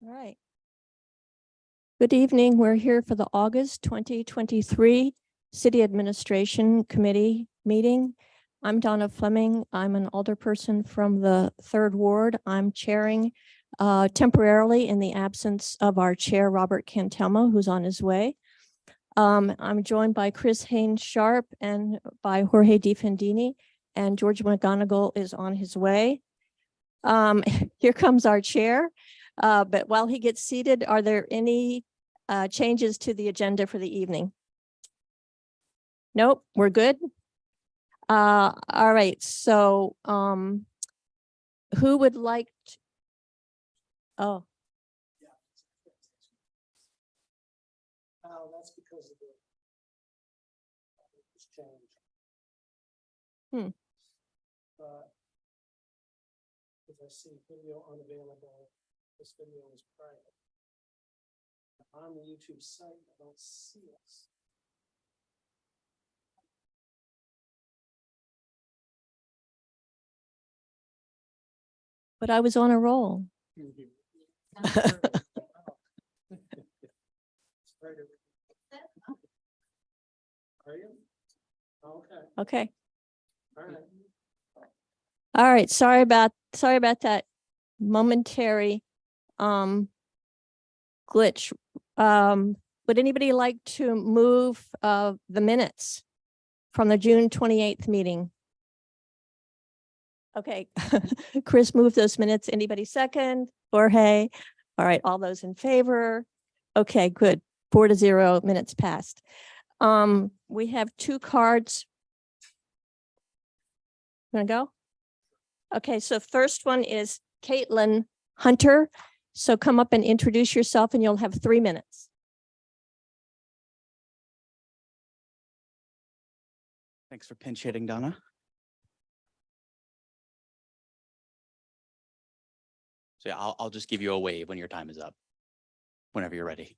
All right. Good evening. We're here for the August 2023 City Administration Committee meeting. I'm Donna Fleming. I'm an alderperson from the 3rd Ward. I'm chairing temporarily in the absence of our chair, Robert Cantelmo, who's on his way. I'm joined by Chris Haynes Sharp and by Jorge DiFendini, and George McGonigal is on his way. Here comes our chair. But while he gets seated, are there any changes to the agenda for the evening? Nope, we're good. All right, so who would like to? Oh. That's because of the change. If I see video unavailable, this video is private. On the YouTube site, I don't see us. But I was on a roll. Are you? Okay. Okay. All right. All right. Sorry about that momentary glitch. Would anybody like to move the minutes from the June 28th meeting? Okay. Chris moved those minutes. Anybody second? Jorge? All right. All those in favor? Okay, good. 4-0, minutes passed. We have 2 cards. Wanna go? Okay, so first one is Caitlin Hunter. So come up and introduce yourself and you'll have 3 minutes. Thanks for pinch hitting, Donna. So yeah, I'll just give you a wave when your time is up, whenever you're ready.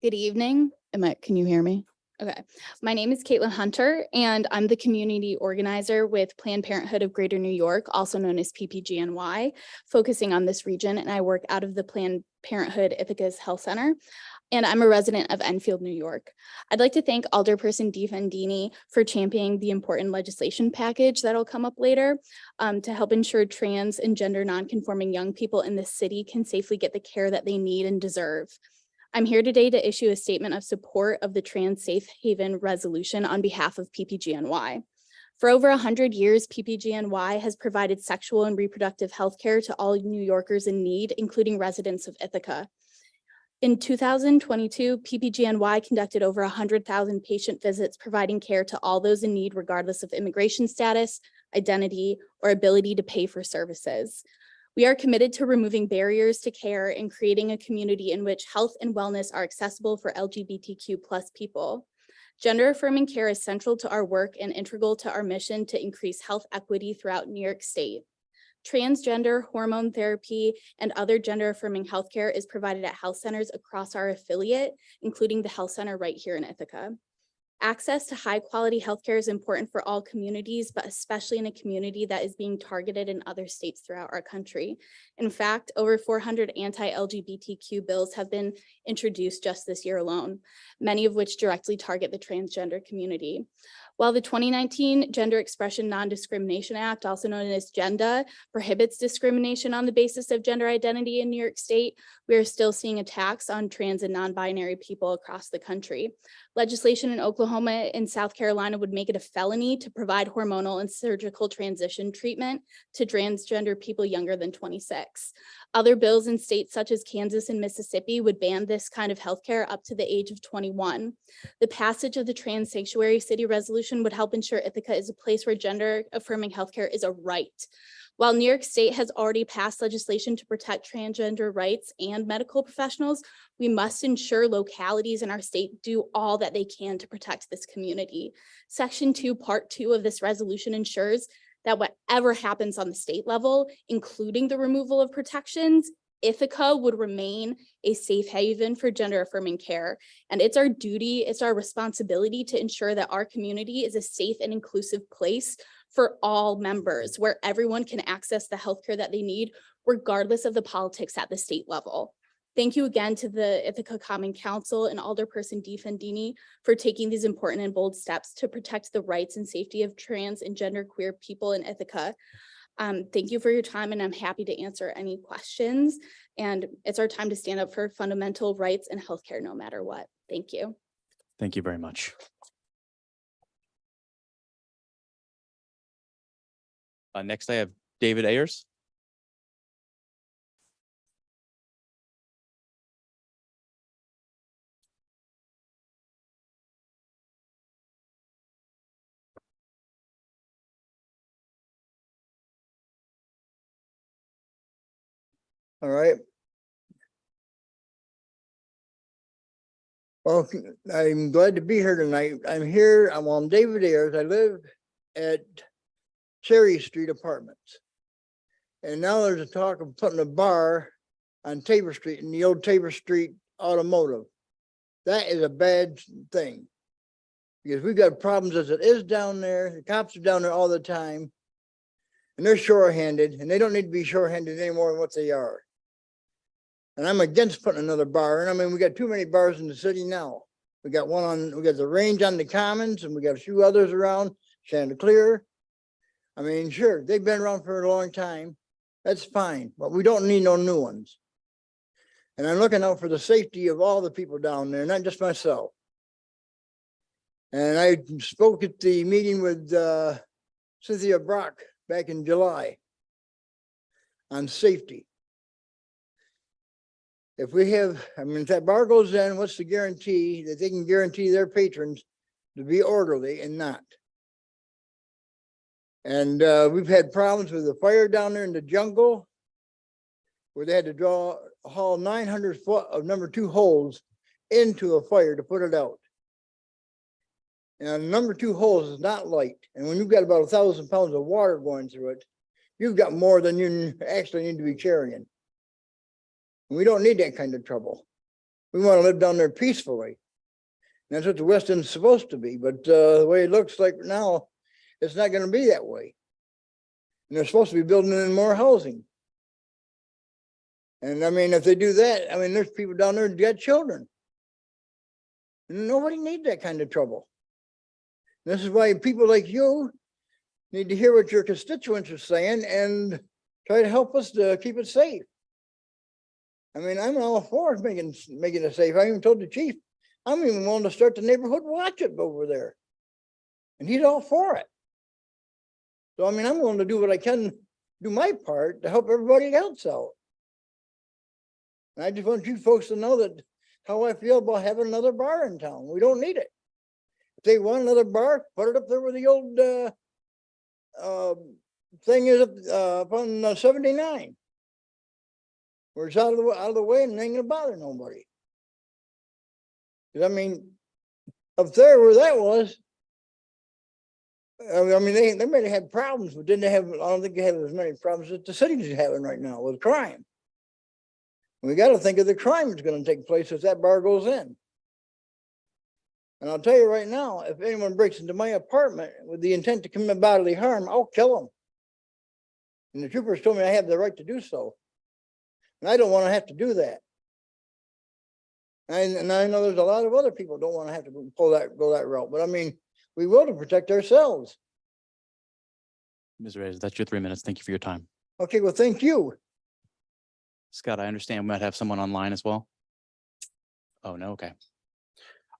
Good evening. Can you hear me? Okay. My name is Caitlin Hunter, and I'm the community organizer with Planned Parenthood of Greater New York, also known as PPGNY, focusing on this region. And I work out of the Planned Parenthood Ithaca's Health Center. And I'm a resident of Enfield, New York. I'd like to thank Alderperson DiFendini for championing the important legislation package that'll come up later to help ensure trans and gender nonconforming young people in this city can safely get the care that they need and deserve. I'm here today to issue a statement of support of the Trans Safe Haven resolution on behalf of PPGNY. For over 100 years, PPGNY has provided sexual and reproductive health care to all New Yorkers in need, including residents of Ithaca. In 2022, PPGNY conducted over 100,000 patient visits, providing care to all those in need, regardless of immigration status, identity, or ability to pay for services. We are committed to removing barriers to care and creating a community in which health and wellness are accessible for LGBTQ+ people. Gender affirming care is central to our work and integral to our mission to increase health equity throughout New York State. Transgender hormone therapy and other gender affirming healthcare is provided at health centers across our affiliate, including the health center right here in Ithaca. Access to high quality healthcare is important for all communities, but especially in a community that is being targeted in other states throughout our country. In fact, over 400 anti-LGBTQ bills have been introduced just this year alone, many of which directly target the transgender community. While the 2019 Gender Expression Non-Discrimination Act, also known as GENDA, prohibits discrimination on the basis of gender identity in New York State, we are still seeing attacks on trans and non-binary people across the country. Legislation in Oklahoma and South Carolina would make it a felony to provide hormonal and surgical transition treatment to transgender people younger than 26. Other bills in states such as Kansas and Mississippi would ban this kind of healthcare up to the age of 21. The passage of the Trans Sanctuary City resolution would help ensure Ithaca is a place where gender affirming healthcare is a right. While New York State has already passed legislation to protect transgender rights and medical professionals, we must ensure localities in our state do all that they can to protect this community. Section 2, Part 2 of this resolution ensures that whatever happens on the state level, including the removal of protections, Ithaca would remain a safe haven for gender affirming care. And it's our duty, it's our responsibility to ensure that our community is a safe and inclusive place for all members, where everyone can access the healthcare that they need, regardless of the politics at the state level. Thank you again to the Ithaca Common Council and Alderperson DeFendini for taking these important and bold steps to protect the rights and safety of trans and genderqueer people in Ithaca. Thank you for your time, and I'm happy to answer any questions. And it's our time to stand up for fundamental rights and healthcare no matter what. Thank you. Thank you very much. Next, I have David Ayers. All right. Well, I'm glad to be here tonight. I'm David Ayers. I live at Cherry Street Apartments. And now there's a talk of putting a bar on Tabor Street in the old Tabor Street Automotive. That is a bad thing. Because we've got problems as it is down there. The cops are down there all the time. And they're short-handed, and they don't need to be short-handed anymore than what they are. And I'm against putting another bar in. I mean, we got too many bars in the city now. We got the Range on the Commons, and we got a few others around, Chanticleer. I mean, sure, they've been around for a long time. That's fine, but we don't need no new ones. And I'm looking out for the safety of all the people down there, not just myself. And I spoke at the meeting with Cynthia Brock back in July on safety. If that bar goes in, what's the guarantee that they can guarantee their patrons to be orderly and not? And we've had problems with the fire down there in the jungle, where they had to haul 900 foot of #2 holes into a fire to put it out. And #2 holes is not light. And when you've got about 1,000 pounds of water going through it, you've got more than you actually need to be carrying. We don't need that kind of trouble. We want to live down there peacefully. And that's what the West End's supposed to be. But the way it looks like now, it's not going to be that way. And they're supposed to be building in more housing. And I mean, if they do that, I mean, there's people down there who got children. And nobody needs that kind of trouble. And this is why people like you need to hear what your constituents are saying and try to help us to keep it safe. I mean, I'm all for making it safe. I even told the chief, I'm even willing to start the neighborhood watch it over there. And he's all for it. So, I mean, I'm willing to do what I can, do my part to help everybody else out. And I just want you folks to know that how I feel about having another bar in town. We don't need it. If they want another bar, put it up there where the old thing is up on 79. Where it's out of the way and it ain't gonna bother nobody. 'Cause I mean, up there where that was, I mean, they may have had problems, but didn't they have, I don't think they have as many problems that the city's having right now with crime. And we got to think of the crime that's going to take place if that bar goes in. And I'll tell you right now, if anyone breaks into my apartment with the intent to commit bodily harm, I'll kill them. And the troopers told me I have the right to do so. And I don't want to have to do that. And I know there's a lot of other people don't want to have to go that route, but I mean, we will to protect ourselves. Ms. Reyes, that's your 3 minutes. Thank you for your time. Okay, well, thank you. Scott, I understand we might have someone online as well. Oh, no, okay.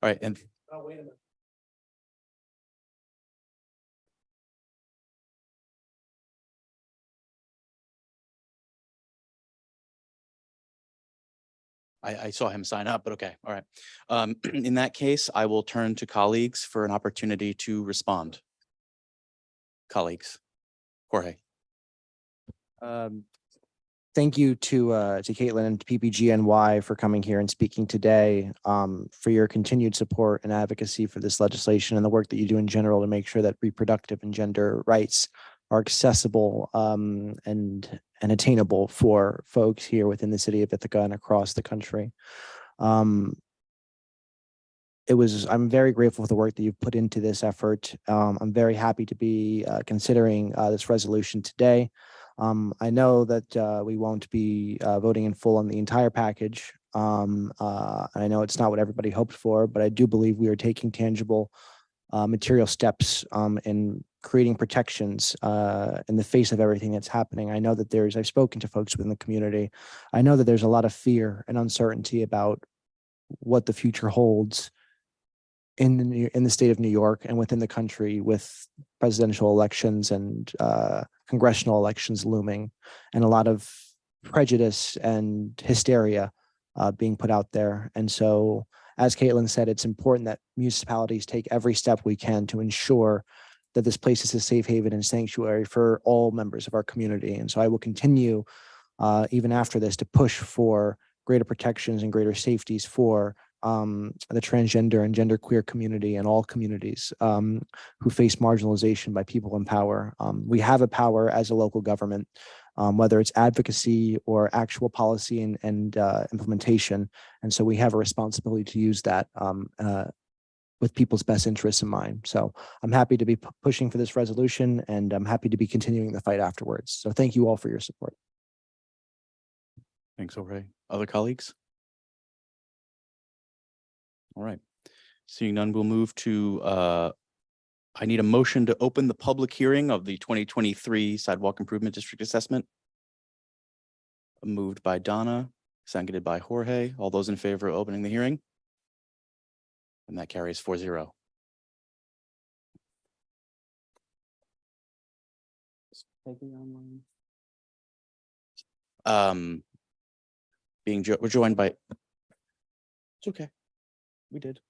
All right, and Oh, wait a minute. I saw him sign up, but okay, all right. In that case, I will turn to colleagues for an opportunity to respond. Colleagues, Jorge. Thank you to Caitlin and to PPGNY for coming here and speaking today, for your continued support and advocacy for this legislation and the work that you do in general to make sure that reproductive and gender rights are accessible and and attainable for folks here within the city of Ithaca and across the country. I'm very grateful for the work that you've put into this effort. I'm very happy to be considering this resolution today. I know that we won't be voting in full on the entire package. I know it's not what everybody hoped for, but I do believe we are taking tangible material steps in creating protections in the face of everything that's happening. I know that I've spoken to folks within the community. I know that there's a lot of fear and uncertainty about what the future holds in the state of New York and within the country, with presidential elections and congressional elections looming, and a lot of prejudice and hysteria being put out there. And so, as Caitlin said, it's important that municipalities take every step we can to ensure that this place is a safe haven and sanctuary for all members of our community. And so I will continue even after this to push for greater protections and greater safeties for the transgender and genderqueer community and all communities who face marginalization by people in power. We have a power as a local government, whether it's advocacy or actual policy and implementation. And so we have a responsibility to use that with people's best interests in mind. So I'm happy to be pushing for this resolution, and I'm happy to be continuing the fight afterwards. So thank you all for your support. Thanks, Jorge. Other colleagues? All right. Seeing none, we'll move to, I need a motion to open the public hearing of the 2023 Sidewalk Improvement District Assessment. Moved by Donna, seconded by Jorge. All those in favor of opening the hearing? And that carries 4-0. We're joined by, it's okay. We did.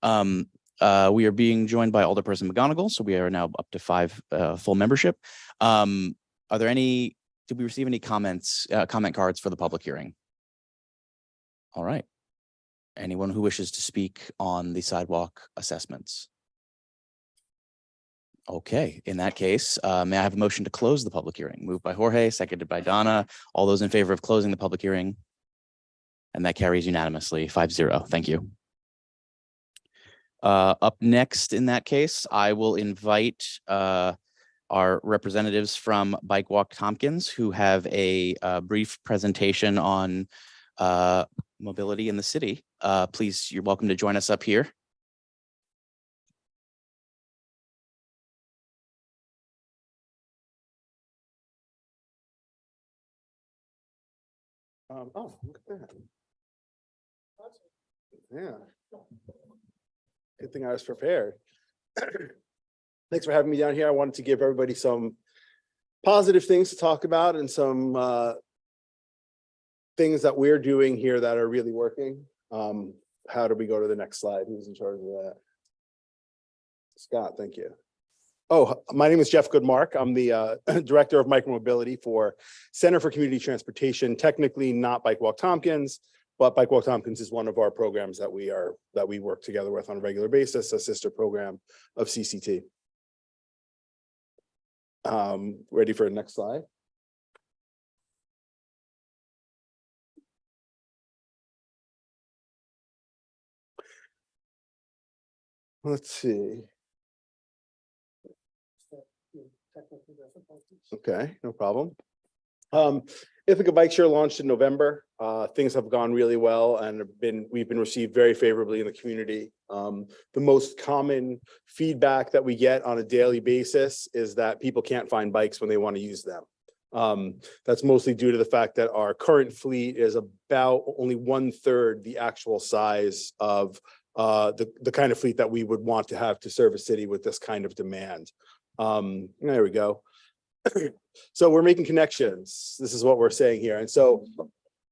We are being joined by Alderperson McGonigal, so we are now up to 5 full membership. Did we receive any comments, comment cards for the public hearing? All right. Anyone who wishes to speak on the sidewalk assessments? Okay, in that case, may I have a motion to close the public hearing? Moved by Jorge, seconded by Donna. All those in favor of closing the public hearing? And that carries unanimously, 5-0. Thank you. Up next, in that case, I will invite our representatives from Bike Walk Tompkins, who have a brief presentation on mobility in the city. Please, you're welcome to join us up here. Oh, look at that. Yeah. Good thing I was prepared. Thanks for having me down here. I wanted to give everybody some positive things to talk about and some things that we're doing here that are really working. How do we go to the next slide? Who's in charge of that? Scott, thank you. Oh, my name is Jeff Goodmark. I'm the director of micromobility for Center for Community Transportation. Technically not Bike Walk Tompkins, but Bike Walk Tompkins is one of our programs that we work together with on a regular basis, a sister program of CCT. Ready for the next slide? Let's see. Okay, no problem. Ithaca Bike Share launched in November. Things have gone really well and we've been received very favorably in the community. The most common feedback that we get on a daily basis is that people can't find bikes when they want to use them. That's mostly due to the fact that our current fleet is about only 1/3 the actual size of the kind of fleet that we would want to have to serve a city with this kind of demand. There we go. So we're making connections. This is what we're saying here. And so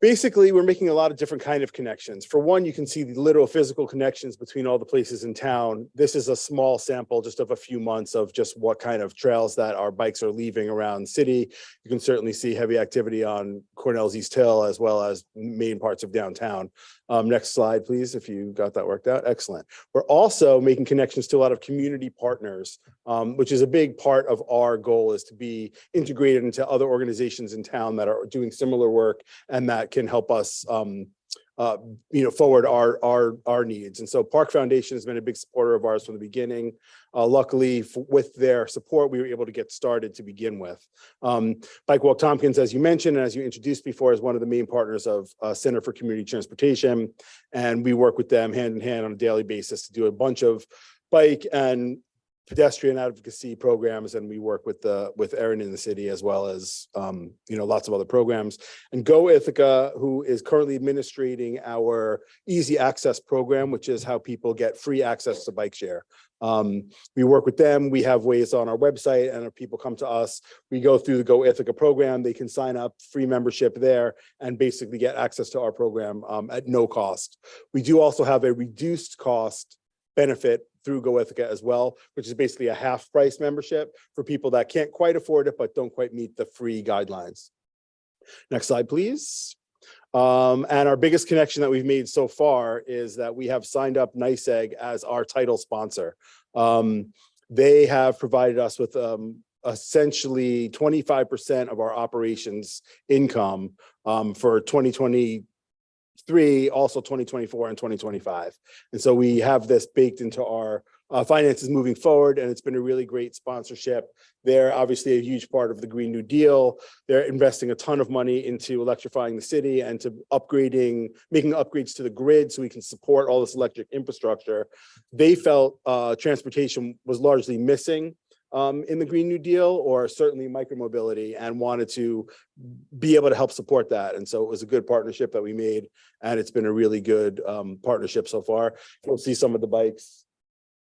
basically we're making a lot of different kind of connections. For one, you can see the literal physical connections between all the places in town. This is a small sample just of a few months of just what kind of trails that our bikes are leaving around the city. You can certainly see heavy activity on Cornell's East Hill as well as main parts of downtown. Next slide, please, if you got that worked out. Excellent. We're also making connections to a lot of community partners, which is a big part of our goal, is to be integrated into other organizations in town that are doing similar work and that can help us forward our needs. And so Park Foundation has been a big supporter of ours from the beginning. Luckily, with their support, we were able to get started to begin with. Bike Walk Tompkins, as you mentioned, and as you introduced before, is one of the main partners of Center for Community Transportation. And we work with them hand in hand on a daily basis to do a bunch of bike and pedestrian advocacy programs, and we work with Erin in the city, as well as lots of other programs. And Go Ithaca, who is currently administrating our Easy Access program, which is how people get free access to bike share. We work with them. We have ways on our website, and if people come to us, we go through the Go Ithaca program. They can sign up, free membership there, and basically get access to our program at no cost. We do also have a reduced cost benefit through Go Ithaca as well, which is basically a half price membership for people that can't quite afford it, but don't quite meet the free guidelines. Next slide, please. And our biggest connection that we've made so far is that we have signed up NYSEG as our title sponsor. They have provided us with essentially 25% of our operations income for 2023, also 2024 and 2025. And so we have this baked into our finances moving forward, and it's been a really great sponsorship. They're obviously a huge part of the Green New Deal. They're investing a ton of money into electrifying the city and to making upgrades to the grid so we can support all this electric infrastructure. They felt transportation was largely missing in the Green New Deal, or certainly micromobility, and wanted to be able to help support that. And so it was a good partnership that we made, and it's been a really good partnership so far. You'll see some of the bikes,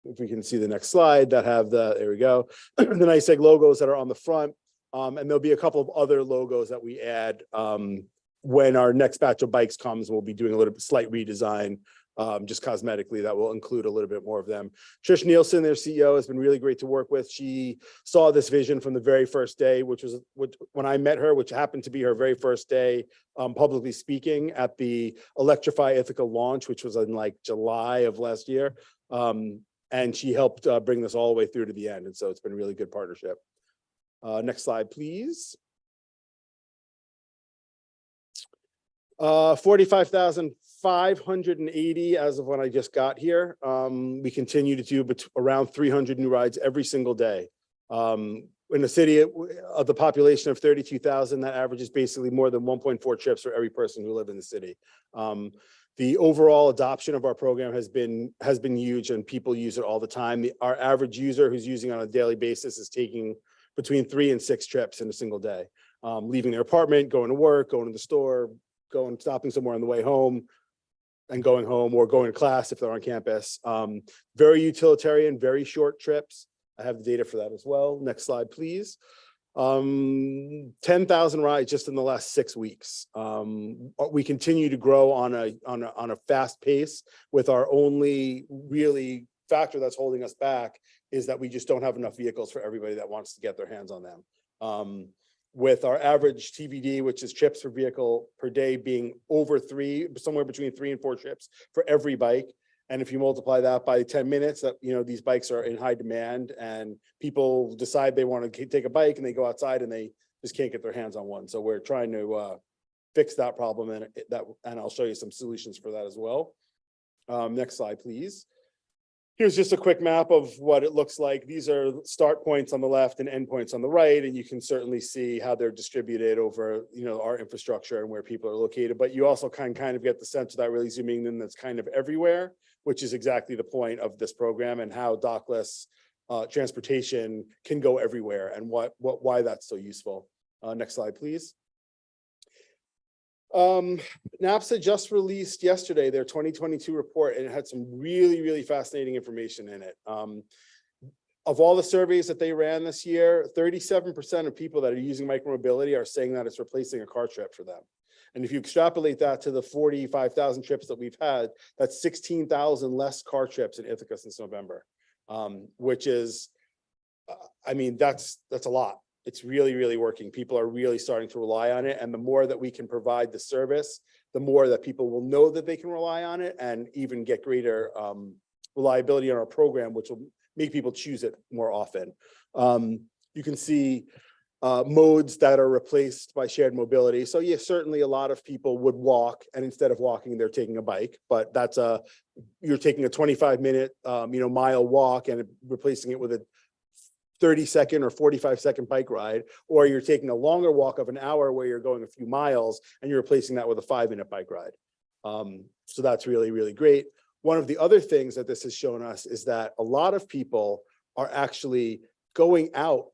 if we can see the next slide, that have there we go, the NYSEG logos that are on the front. And there'll be a couple of other logos that we add when our next batch of bikes comes. We'll be doing a little slight redesign, just cosmetically, that will include a little bit more of them. Trish Nielsen, their CEO, has been really great to work with. She saw this vision from the very first day, which when I met her, which happened to be her very first day publicly speaking at the Electrify Ithaca launch, which was in like July of last year. And she helped bring this all the way through to the end. And so it's been a really good partnership. Next slide, please. 45,580 as of when I just got here. We continue to do around 300 new rides every single day. In a city of the population of 32,000, that averages basically more than 1.4 trips for every person who live in the city. The overall adoption of our program has been huge, and people use it all the time. Our average user who's using it on a daily basis is taking between 3 and 6 trips in a single day, leaving their apartment, going to work, going to the store, stopping somewhere on the way home, and going home, or going to class if they're on campus. Very utilitarian, very short trips. I have the data for that as well. Next slide, please. 10,000 rides just in the last 6 weeks. We continue to grow on a fast pace, with our only really factor that's holding us back is that we just don't have enough vehicles for everybody that wants to get their hands on them. With our average TBD, which is trips per vehicle per day, being over 3, somewhere between 3 and 4 trips for every bike. And if you multiply that by 10 minutes, that these bikes are in high demand, and people decide they want to take a bike and they go outside and they just can't get their hands on one. So we're trying to fix that problem, and I'll show you some solutions for that as well. Next slide, please. Here's just a quick map of what it looks like. These are start points on the left and end points on the right, and you can certainly see how they're distributed over our infrastructure and where people are located. But you also kind of get the sense without really zooming in that's kind of everywhere, which is exactly the point of this program, and how dockless transportation can go everywhere, and why that's so useful. Next slide, please. NAPSA just released yesterday their 2022 report, and it had some really, really fascinating information in it. Of all the surveys that they ran this year, 37% of people that are using micromobility are saying that it's replacing a car trip for them. And if you extrapolate that to the 45,000 trips that we've had, that's 16,000 less car trips in Ithaca since November, which is, that's a lot. It's really, really working. People are really starting to rely on it. And the more that we can provide the service, the more that people will know that they can rely on it and even get greater reliability on our program, which will make people choose it more often. You can see modes that are replaced by shared mobility. So yes, certainly a lot of people would walk, and instead of walking, they're taking a bike, but that's you're taking a 25-minute, mile walk and replacing it with a 30-second or 45-second bike ride, or you're taking a longer walk of an hour where you're going a few miles and you're replacing that with a 5-minute bike ride. So that's really, really great. One of the other things that this has shown us is that a lot of people are actually going out.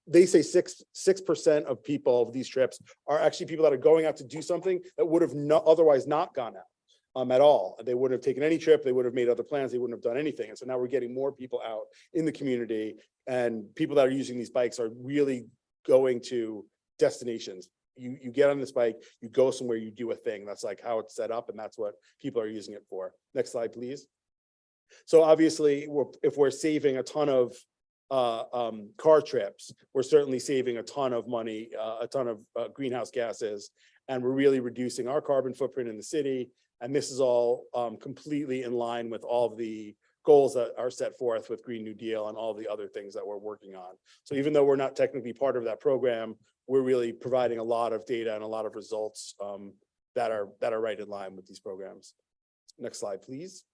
They say 6% of people of these trips are actually people that are going out to do something that would have otherwise not gone out at all. They wouldn't have taken any trip. They would have made other plans. They wouldn't have done anything. And so now we're getting more people out in the community, and people that are using these bikes are really going to destinations. You get on this bike, you go somewhere, you do a thing. That's like how it's set up, and that's what people are using it for. Next slide, please. So obviously, if we're saving a ton of car trips, we're certainly saving a ton of money, a ton of greenhouse gases, and we're really reducing our carbon footprint in the city. And this is all completely in line with all of the goals that are set forth with Green New Deal and all the other things that we're working on. So even though we're not technically part of that program, we're really providing a lot of data and a lot of results that are right in line with these programs. Next slide, please.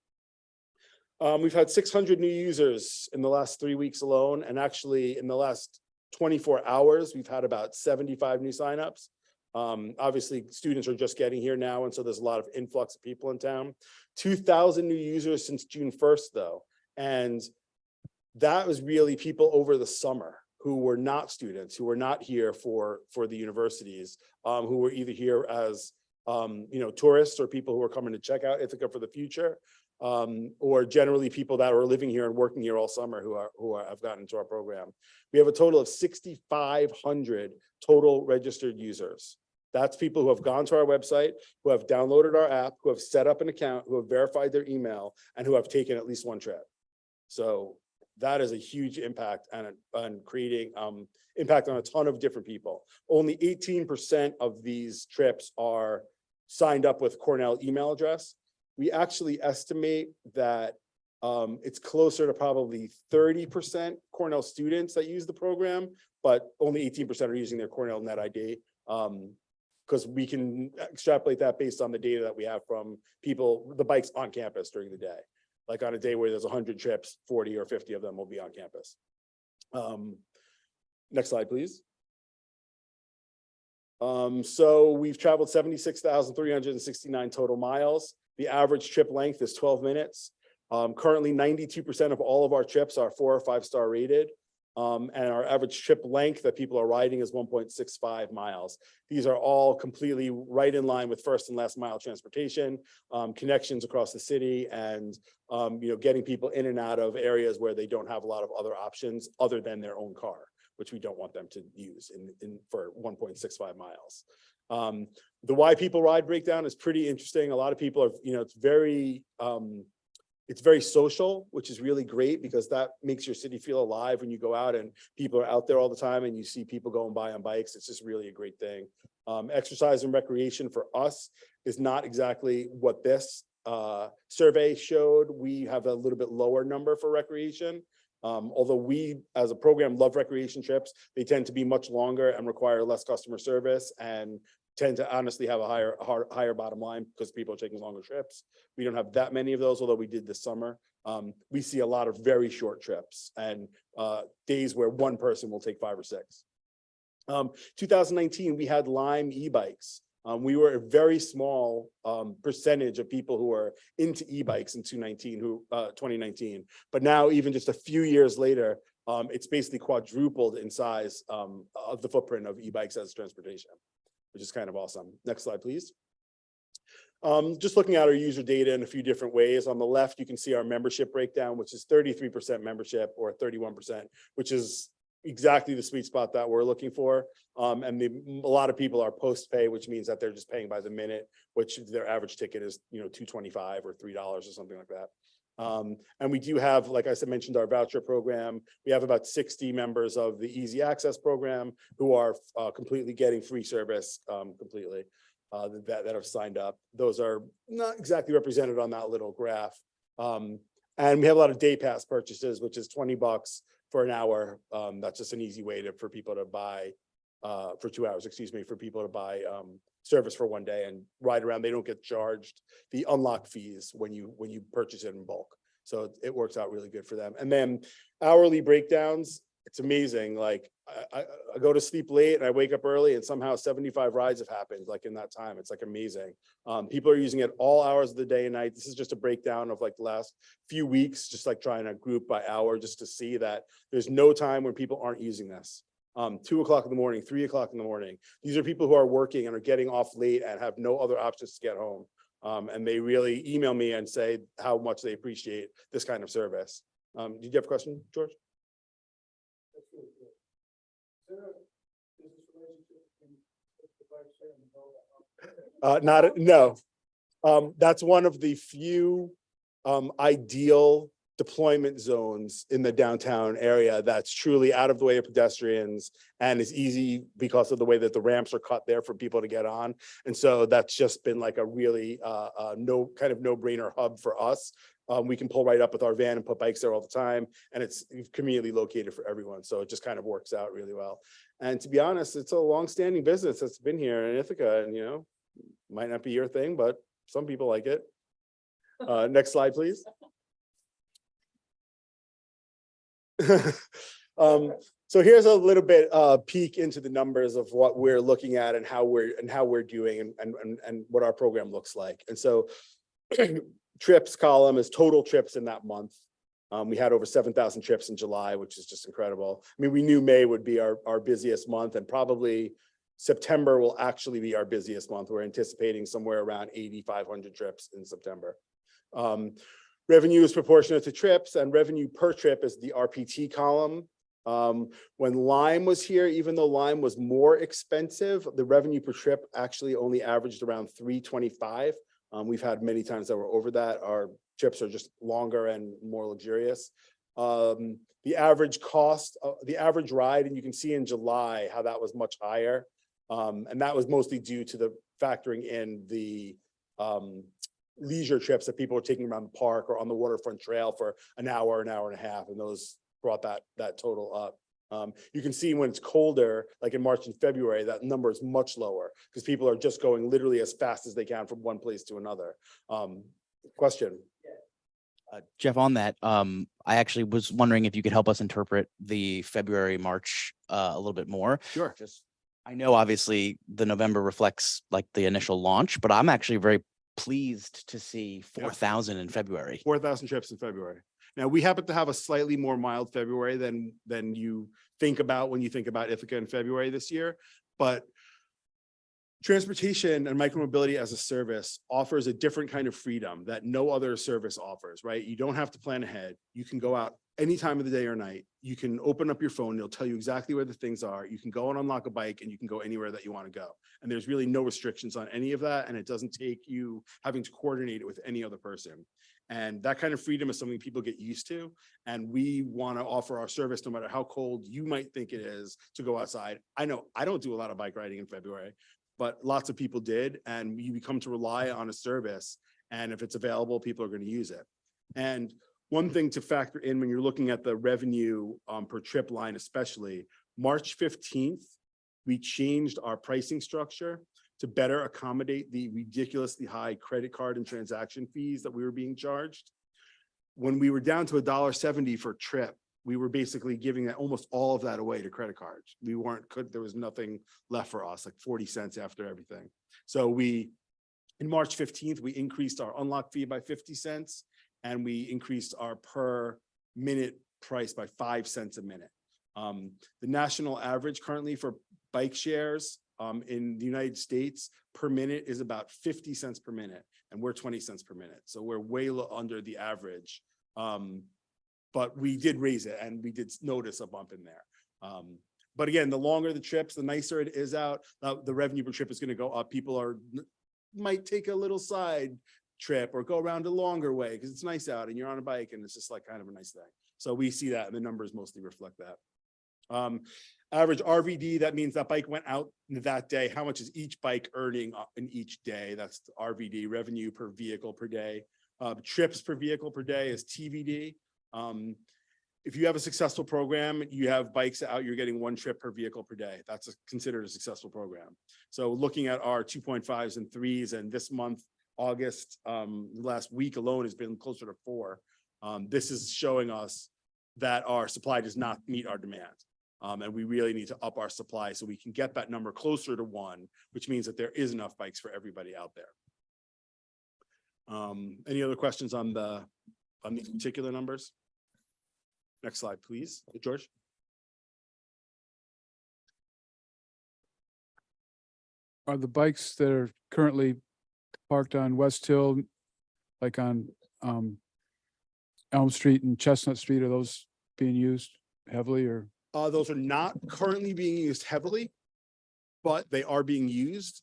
We've had 600 new users in the last 3 weeks alone, and actually in the last 24 hours, we've had about 75 new signups. Obviously, students are just getting here now, and so there's a lot of influx of people in town. 2,000 new users since June 1st, though, and that was really people over the summer who were not students, who were not here for the universities, who were either here as tourists or people who are coming to check out Ithaca for the future, or generally people that are living here and working here all summer who have gotten into our program. We have a total of 6,500 total registered users. That's people who have gone to our website, who have downloaded our app, who have set up an account, who have verified their email, and who have taken at least one trip. So that is a huge impact on creating impact on a ton of different people. Only 18% of these trips are signed up with Cornell email address. We actually estimate that it's closer to probably 30% Cornell students that use the program, but only 18% are using their Cornell Net ID. Because we can extrapolate that based on the data that we have from people, the bikes on campus during the day. Like on a day where there's 100 trips, 40 or 50 of them will be on campus. Next slide, please. So we've traveled 76,369 total miles. The average trip length is 12 minutes. Currently, 92% of all of our trips are 4 or 5 star rated. And our average trip length that people are riding is 1.65 miles. These are all completely right in line with first and last mile transportation, connections across the city, and getting people in and out of areas where they don't have a lot of other options other than their own car, which we don't want them to use for 1.65 miles. The why people ride breakdown is pretty interesting. A lot of people are, it's very social, which is really great because that makes your city feel alive when you go out and people are out there all the time and you see people going by on bikes. It's just really a great thing. Exercise and recreation for us is not exactly what this survey showed. We have a little bit lower number for recreation. Although we, as a program, love recreation trips, they tend to be much longer and require less customer service and tend to honestly have a higher bottom line because people are taking longer trips. We don't have that many of those, although we did this summer. We see a lot of very short trips and days where one person will take 5 or 6. 2019, we had Lime e-bikes. We were a very small percentage of people who are into e-bikes in 2019, but now even just a few years later, it's basically quadrupled in size of the footprint of e-bikes as transportation, which is kind of awesome. Next slide, please. Just looking at our user data in a few different ways. On the left, you can see our membership breakdown, which is 33% membership or 31%, which is exactly the sweet spot that we're looking for. And a lot of people are post-pay, which means that they're just paying by the minute, which their average ticket is $2.25 or $3 or something like that. And we do have, like I said, mentioned our voucher program. We have about 60 members of the Easy Access program who are completely getting free service completely that have signed up. Those are not exactly represented on that little graph. And we have a lot of day pass purchases, which is $20 for an hour. That's just an easy way for people to buy for 2 hours, excuse me, for people to buy service for one day and ride around. They don't get charged the unlock fees when you purchase it in bulk. So it works out really good for them. And then hourly breakdowns, it's amazing. Like I go to sleep late and I wake up early and somehow 75 rides have happened like in that time. It's like amazing. People are using it all hours of the day and night. This is just a breakdown of like the last few weeks, just like trying to group by hour just to see that there's no time when people aren't using this. 2 o'clock in the morning, 3 o'clock in the morning. These are people who are working and are getting off late and have no other options to get home. And they really email me and say how much they appreciate this kind of service. Did you have a question, George? That's really good. Is there a business relationship between the bike share and the Volvo? No. That's one of the few ideal deployment zones in the downtown area that's truly out of the way of pedestrians and is easy because of the way that the ramps are cut there for people to get on. And so that's just been like a really no-brainer hub for us. We can pull right up with our van and put bikes there all the time, and it's conveniently located for everyone. So it just kind of works out really well. And to be honest, it's a long-standing business that's been here in Ithaca, and might not be your thing, but some people like it. Next slide, please. So here's a little bit peek into the numbers of what we're looking at and how we're doing and what our program looks like. And so trips column is total trips in that month. We had over 7,000 trips in July, which is just incredible. I mean, we knew May would be our busiest month, and probably September will actually be our busiest month. We're anticipating somewhere around 8,500 trips in September. Revenue is proportionate to trips, and revenue per trip is the RPT column. When Lime was here, even though Lime was more expensive, the revenue per trip actually only averaged around $325. We've had many times that we're over that. Our trips are just longer and more luxurious. The average cost, the average ride, and you can see in July how that was much higher. And that was mostly due to the factoring in the leisure trips that people were taking around the park or on the waterfront trail for an hour and a half, and those brought that total up. You can see when it's colder, like in March and February, that number is much lower because people are just going literally as fast as they can from one place to another. Question? Jeff, on that, I actually was wondering if you could help us interpret the February, March a little bit more. Sure. I know obviously the November reflects like the initial launch, but I'm actually very pleased to see 4,000 in February. 4,000 trips in February. Now, we happen to have a slightly more mild February than you think about when you think about Ithaca in February this year, but transportation and micromobility as a service offers a different kind of freedom that no other service offers, right? You don't have to plan ahead. You can go out any time of the day or night. You can open up your phone. It'll tell you exactly where the things are. You can go and unlock a bike and you can go anywhere that you want to go. And there's really no restrictions on any of that. And it doesn't take you having to coordinate it with any other person. And that kind of freedom is something people get used to. And we want to offer our service no matter how cold you might think it is to go outside. I know I don't do a lot of bike riding in February, but lots of people did. And you become to rely on a service. And if it's available, people are going to use it. And one thing to factor in when you're looking at the revenue per trip line, especially March 15th, we changed our pricing structure to better accommodate the ridiculously high credit card and transaction fees that we were being charged. When we were down to $1.70 for a trip, we were basically giving that almost all of that away to credit cards. There was nothing left for us, like 40 cents after everything. So in March 15th, we increased our unlock fee by 50 cents and we increased our per minute price by 5 cents a minute. The national average currently for bike shares in the United States per minute is about 50 cents per minute, and we're 20 cents per minute. So we're way under the average. But we did raise it and we did notice a bump in there. But again, the longer the trips, the nicer it is out, the revenue per trip is going to go up. People might take a little side trip or go around a longer way because it's nice out and you're on a bike and it's just like kind of a nice thing. So we see that and the numbers mostly reflect that. Average RVD, that means that bike went out that day. How much is each bike earning in each day? That's the RVD, revenue per vehicle per day. Trips per vehicle per day is TVD. If you have a successful program, you have bikes out, you're getting 1 trip per vehicle per day. That's considered a successful program. So looking at our 2.5s and 3s, and this month, August, last week alone has been closer to 4. This is showing us that our supply does not meet our demand. And we really need to up our supply so we can get that number closer to 1, which means that there is enough bikes for everybody out there. Any other questions on these particular numbers? Next slide, please, George. Are the bikes that are currently parked on West Hill, like on Elm Street and Chestnut Street, are those being used heavily or? Those are not currently being used heavily, but they are being used.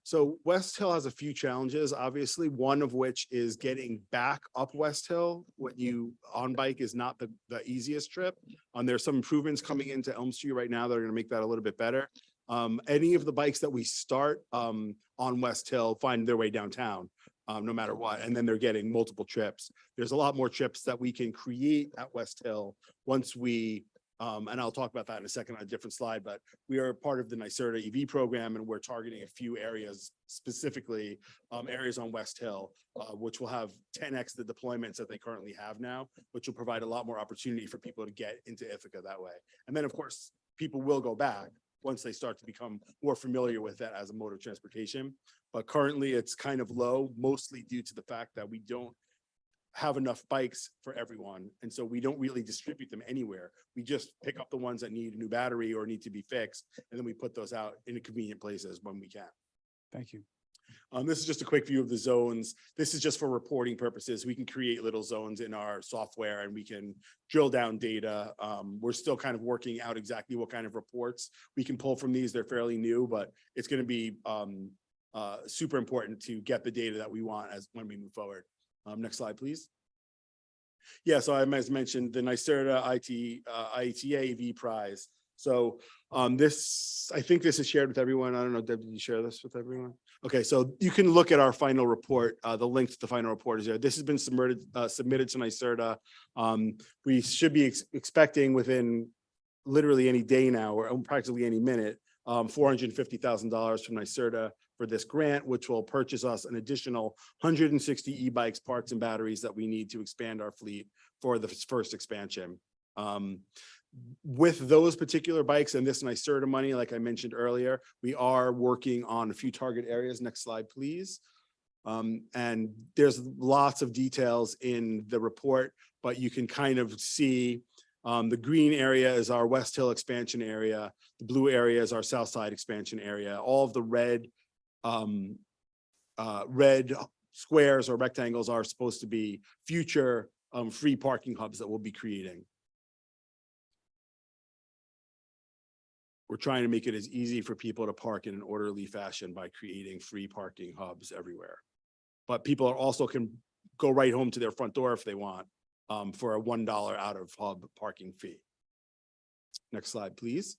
So West Hill has a few challenges, obviously, one of which is getting back up West Hill when you on bike is not the easiest trip. There's some improvements coming into Elm Street right now that are going to make that a little bit better. Any of the bikes that we start on West Hill find their way downtown, no matter what, and then they're getting multiple trips. There's a lot more trips that we can create at West Hill once we and I'll talk about that in a second on a different slide, but we are part of the NYSERDA EV program and we're targeting a few areas, specifically areas on West Hill, which will have 10x the deployments that they currently have now, which will provide a lot more opportunity for people to get into Ithaca that way. And then of course, people will go back once they start to become more familiar with that as a mode of transportation. But currently it's kind of low, mostly due to the fact that we don't have enough bikes for everyone. And so we don't really distribute them anywhere. We just pick up the ones that need a new battery or need to be fixed. And then we put those out in convenient places when we can. Thank you. This is just a quick view of the zones. This is just for reporting purposes. We can create little zones in our software and we can drill down data. We're still kind of working out exactly what kind of reports we can pull from these. They're fairly new, but it's going to be super important to get the data that we want when we move forward. Next slide, please. Yeah, so I mentioned the NYSERDA IETA EV prize. So I think this is shared with everyone. I don't know, Deb, did you share this with everyone? Okay, so you can look at our final report. The link to the final report is there. This has been submitted to NYSERDA. We should be expecting within literally any day now or practically any minute, $450,000 from NYSERDA for this grant, which will purchase us an additional 160 e-bikes, parts and batteries that we need to expand our fleet for the first expansion. With those particular bikes and this NYSERDA money, like I mentioned earlier, we are working on a few target areas. Next slide, please. And there's lots of details in the report, but you can kind of see the green area is our West Hill expansion area. The blue area is our South Side expansion area. All of the red squares or rectangles are supposed to be future free parking hubs that we'll be creating. We're trying to make it as easy for people to park in an orderly fashion by creating free parking hubs everywhere. But people also can go right home to their front door if they want for a $1 out of hub parking fee. Next slide, please.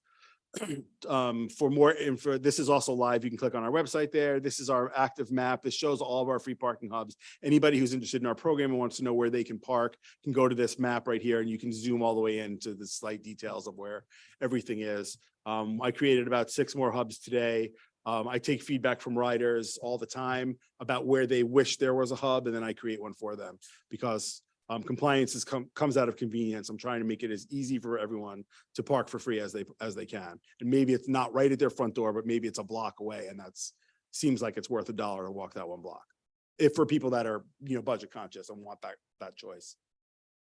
For more info, this is also live. You can click on our website there. This is our active map. This shows all of our free parking hubs. Anybody who's interested in our program and wants to know where they can park can go to this map right here and you can zoom all the way into the slight details of where everything is. I created about 6 more hubs today. I take feedback from riders all the time about where they wish there was a hub, and then I create one for them because compliance comes out of convenience. I'm trying to make it as easy for everyone to park for free as they can. And maybe it's not right at their front door, but maybe it's a block away, and seems like it's worth $1 to walk that 1 block. If for people that are budget conscious and want that choice.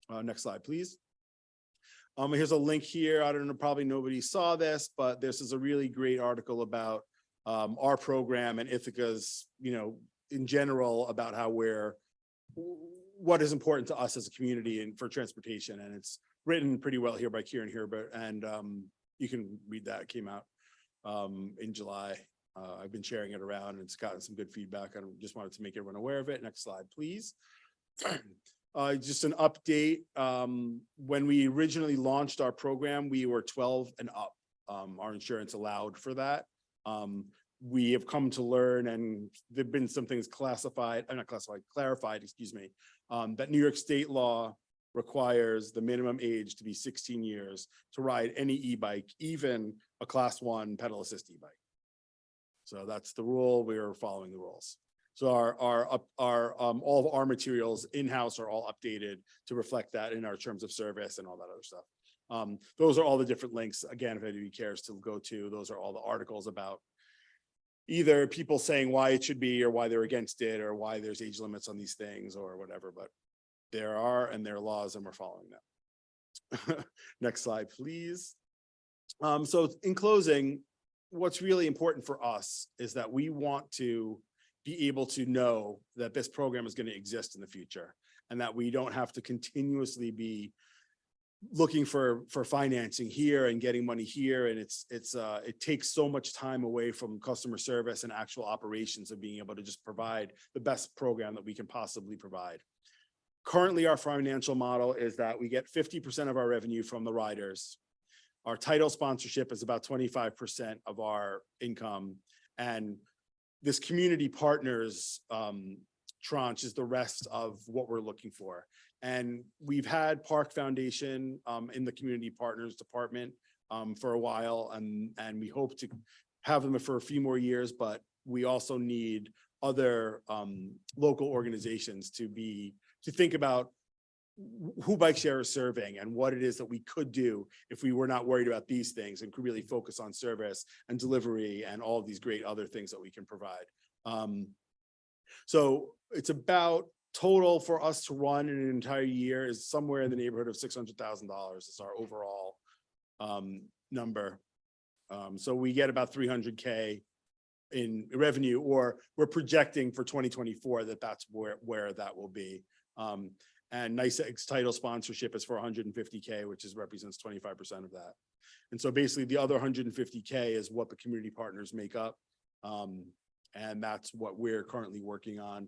Next slide, please. Here's a link here. I don't know, probably nobody saw this, but this is a really great article about our program and Ithaca's, in general, about how what is important to us as a community and for transportation. And it's written pretty well here by Kieran Herbert. And you can read that. It came out in July. I've been sharing it around and it's gotten some good feedback. I just wanted to make everyone aware of it. Next slide, please. Just an update. When we originally launched our program, we were 12 and up. Our insurance allowed for that. We have come to learn, and there've been some things clarified, excuse me, that New York state law requires the minimum age to be 16 years to ride any e-bike, even a class 1 pedal assist e-bike. So that's the rule. We're following the rules. So all of our materials in-house are all updated to reflect that in our terms of service and all that other stuff. Those are all the different links. Again, if anybody cares to go to, those are all the articles about either people saying why it should be or why they're against it or why there's age limits on these things or whatever, but there are, and there are laws, and we're following them. Next slide, please. So in closing, what's really important for us is that we want to be able to know that this program is going to exist in the future and that we don't have to continuously be looking for financing here and getting money here. And it takes so much time away from customer service and actual operations of being able to just provide the best program that we can possibly provide. Currently, our financial model is that we get 50% of our revenue from the riders. Our title sponsorship is about 25% of our income. And this community partners tranche is the rest of what we're looking for. And we've had Park Foundation in the community partners department for a while, and we hope to have them for a few more years, but we also need other local organizations to think about who Bikeshare is serving and what it is that we could do if we were not worried about these things and could really focus on service and delivery and all of these great other things that we can provide. So it's about total for us to run in an entire year is somewhere in the neighborhood of $600,000 is our overall number. So we get about 300K in revenue, or we're projecting for 2024 that that's where that will be. And NYSEG's title sponsorship is for 150K, which represents 25% of that. And so basically the other 150K is what the community partners make up. And that's what we're currently working on.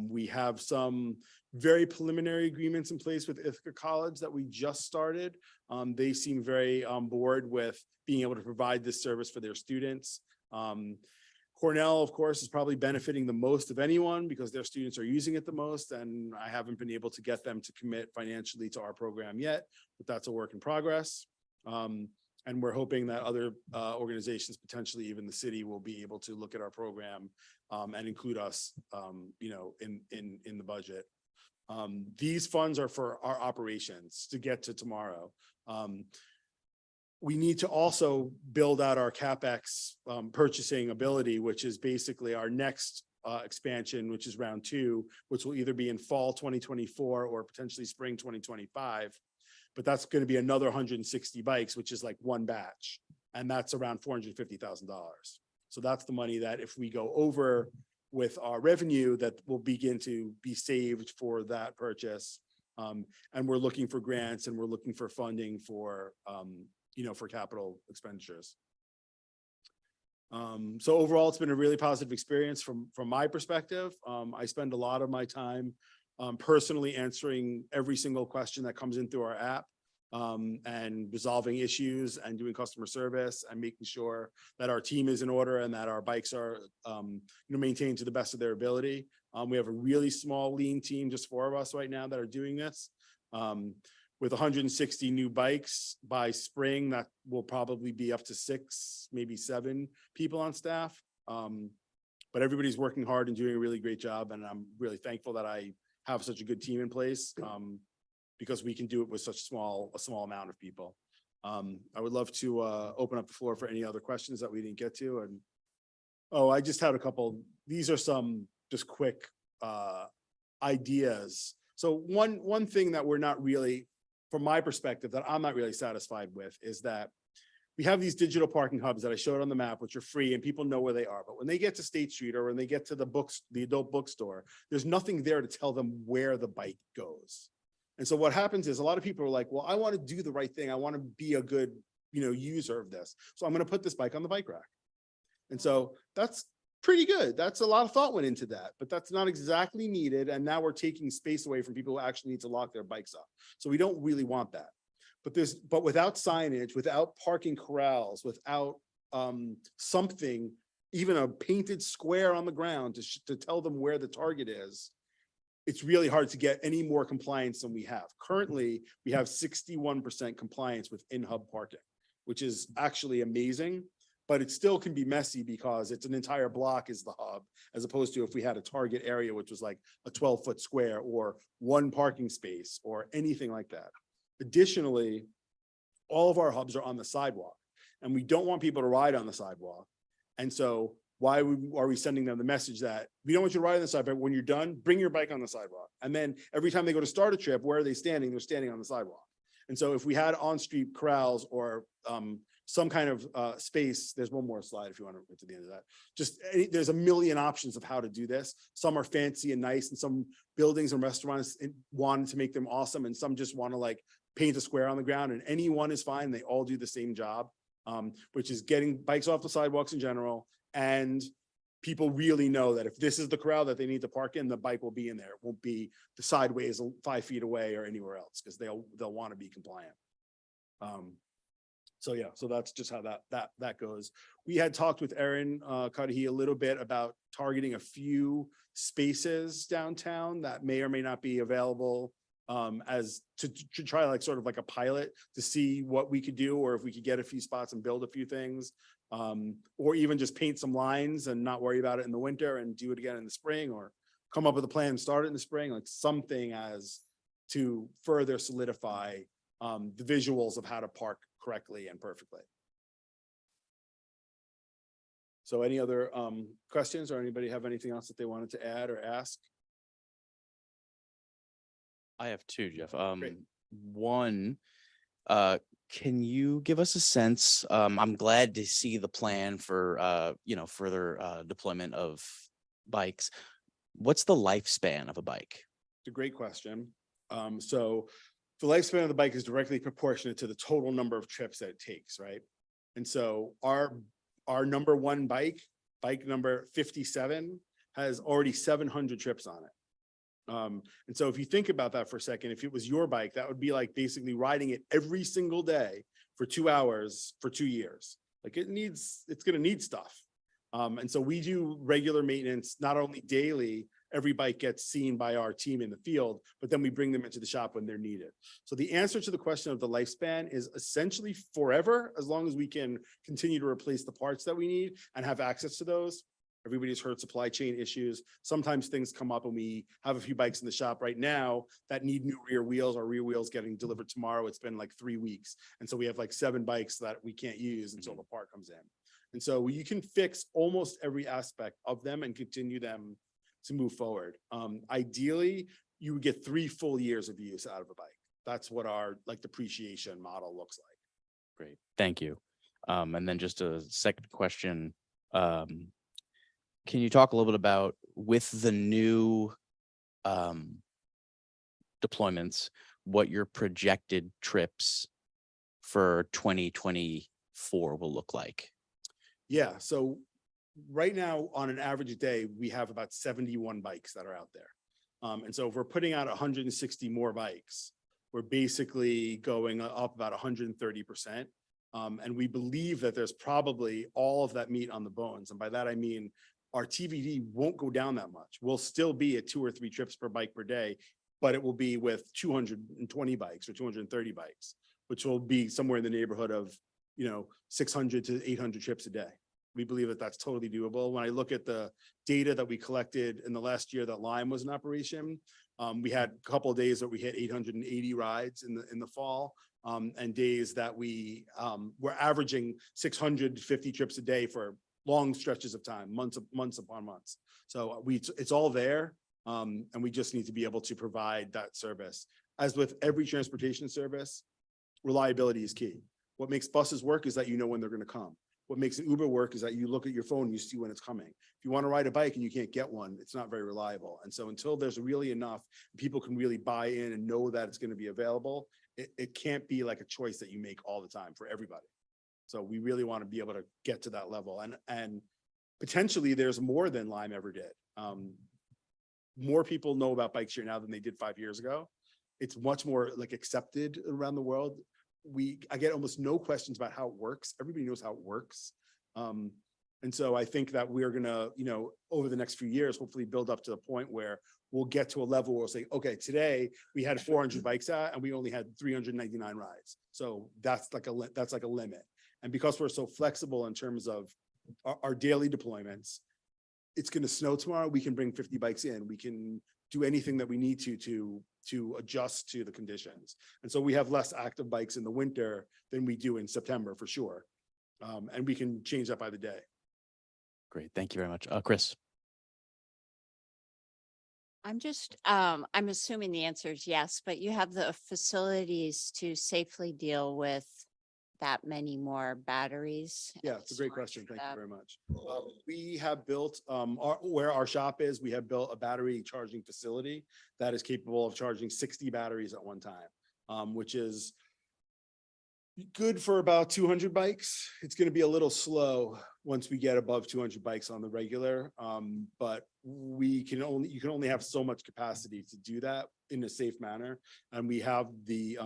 We have some very preliminary agreements in place with Ithaca College that we just started. They seem very on board with being able to provide this service for their students. Cornell, of course, is probably benefiting the most of anyone because their students are using it the most, and I haven't been able to get them to commit financially to our program yet, but that's a work in progress. And we're hoping that other organizations, potentially even the city, will be able to look at our program and include us, in the budget. These funds are for our operations to get to tomorrow. We need to also build out our CapEx purchasing ability, which is basically our next expansion, which is round 2, which will either be in fall 2024 or potentially spring 2025. But that's going to be another 160 bikes, which is like one batch. And that's around $450,000. So that's the money that if we go over with our revenue, that will begin to be saved for that purchase. And we're looking for grants and we're looking for funding for, for capital expenditures. So overall, it's been a really positive experience from my perspective. I spend a lot of my time personally answering every single question that comes in through our app, and resolving issues and doing customer service and making sure that our team is in order and that our bikes are maintained to the best of their ability. We have a really small, lean team, just 4 of us right now that are doing this. With 160 new bikes by spring, that will probably be up to 6, maybe 7 people on staff. But everybody's working hard and doing a really great job. And I'm really thankful that I have such a good team in place, because we can do it with such a small amount of people. I would love to open up the floor for any other questions that we didn't get to. And I just had a couple. These are some just quick ideas. So one thing that we're not really, from my perspective, that I'm not really satisfied with is that we have these digital parking hubs that I showed on the map, which are free and people know where they are. But when they get to State Street or when they get to the adult bookstore, there's nothing there to tell them where the bike goes. And so what happens is a lot of people are like, well, I want to do the right thing. I want to be a good, user of this. So I'm going to put this bike on the bike rack. And so that's pretty good. That's a lot of thought went into that, but that's not exactly needed. And now we're taking space away from people who actually need to lock their bikes up. So we don't really want that. But without signage, without parking corrals, without something, even a painted square on the ground to tell them where the target is, it's really hard to get any more compliance than we have. Currently, we have 61% compliance with in-hub parking, which is actually amazing, but it still can be messy because it's an entire block is the hub, as opposed to if we had a target area, which was like a 12-foot square or one parking space or anything like that. Additionally, all of our hubs are on the sidewalk, and we don't want people to ride on the sidewalk. And so why are we sending them the message that we don't want you to ride on the sidewalk, but when you're done, bring your bike on the sidewalk. And then every time they go to start a trip, where are they standing? They're standing on the sidewalk. And so if we had on-street corrals or some kind of space, there's one more slide if you want to get to the end of that. There's a million options of how to do this. Some are fancy and nice, and some buildings and restaurants wanted to make them awesome, and some just want to like paint a square on the ground, and any one is fine. They all do the same job, which is getting bikes off the sidewalks in general. And people really know that if this is the corral that they need to park in, the bike will be in there. It won't be the sideways 5 feet away or anywhere else, because they'll want to be compliant. So yeah, so that's just how that goes. We had talked with Erin Cudahy a little bit about targeting a few spaces downtown that may or may not be available as to try like sort of like a pilot to see what we could do, or if we could get a few spots and build a few things, or even just paint some lines and not worry about it in the winter and do it again in the spring, or come up with a plan and start it in the spring, like something as to further solidify the visuals of how to park correctly and perfectly. So any other questions, or anybody have anything else that they wanted to add or ask? I have two, Jeff. Great. One, can you give us a sense? I'm glad to see the plan for further deployment of bikes. What's the lifespan of a bike? It's a great question. So the lifespan of the bike is directly proportionate to the total number of trips that it takes, right? And so our number one bike number 57, has already 700 trips on it. And so if you think about that for a second, if it was your bike, that would be like basically riding it every single day for 2 hours for 2 years. Like it's going to need stuff. And so we do regular maintenance, not only daily. Every bike gets seen by our team in the field, but then we bring them into the shop when they're needed. So the answer to the question of the lifespan is essentially forever, as long as we can continue to replace the parts that we need and have access to those. Everybody's heard supply chain issues. Sometimes things come up, and we have a few bikes in the shop right now that need new rear wheels. Our rear wheels getting delivered tomorrow. It's been like 3 weeks. And so we have like 7 bikes that we can't use until the part comes in. And so you can fix almost every aspect of them and continue them to move forward. Ideally, you would get 3 full years of use out of a bike. That's what our like depreciation model looks like. Great, thank you. And then just a second question. Can you talk a little bit about, with the new deployments, what your projected trips for 2024 will look like? Yeah, so right now on an average day, we have about 71 bikes that are out there. And so if we're putting out 160 more bikes, we're basically going up about 130%. And we believe that there's probably all of that meat on the bones. And by that, I mean, our TVD won't go down that much. We'll still be at 2 or 3 trips per bike per day, but it will be with 220 bikes or 230 bikes, which will be somewhere in the neighborhood of, 600 to 800 trips a day. We believe that that's totally doable. When I look at the data that we collected in the last year that Lime was in operation, we had a couple of days that we hit 880 rides in the fall, and days that we were averaging 650 trips a day for long stretches of time, months upon months. So it's all there, and we just need to be able to provide that service. As with every transportation service, reliability is key. What makes buses work is that you know when they're going to come. What makes an Uber work is that you look at your phone, you see when it's coming. If you want to ride a bike and you can't get one, it's not very reliable. And so until there's really enough, people can really buy in and know that it's going to be available, it can't be like a choice that you make all the time for everybody. So we really want to be able to get to that level. And potentially there's more than Lime ever did. More people know about bike share now than they did 5 years ago. It's much more like accepted around the world. I get almost no questions about how it works. Everybody knows how it works. And so I think that we're gonna, over the next few years, hopefully build up to the point where we'll get to a level where we'll say, okay, today we had 400 bikes out and we only had 399 rides. So that's like a limit. And because we're so flexible in terms of our daily deployments, it's going to snow tomorrow. We can bring 50 bikes in. We can do anything that we need to adjust to the conditions. And so we have less active bikes in the winter than we do in September for sure. And we can change that by the day. Great. Thank you very much. Chris. I'm assuming the answer is yes, but you have the facilities to safely deal with that many more batteries? Yeah, and it's a great storage question. for Thank you them? very much. We have built, where our shop is, we have built a battery charging facility that is capable of charging 60 batteries at one time, which is good for about 200 bikes. It's going to be a little slow once we get above 200 bikes on the regular. But you can only have so much capacity to do that in a safe manner. And we have the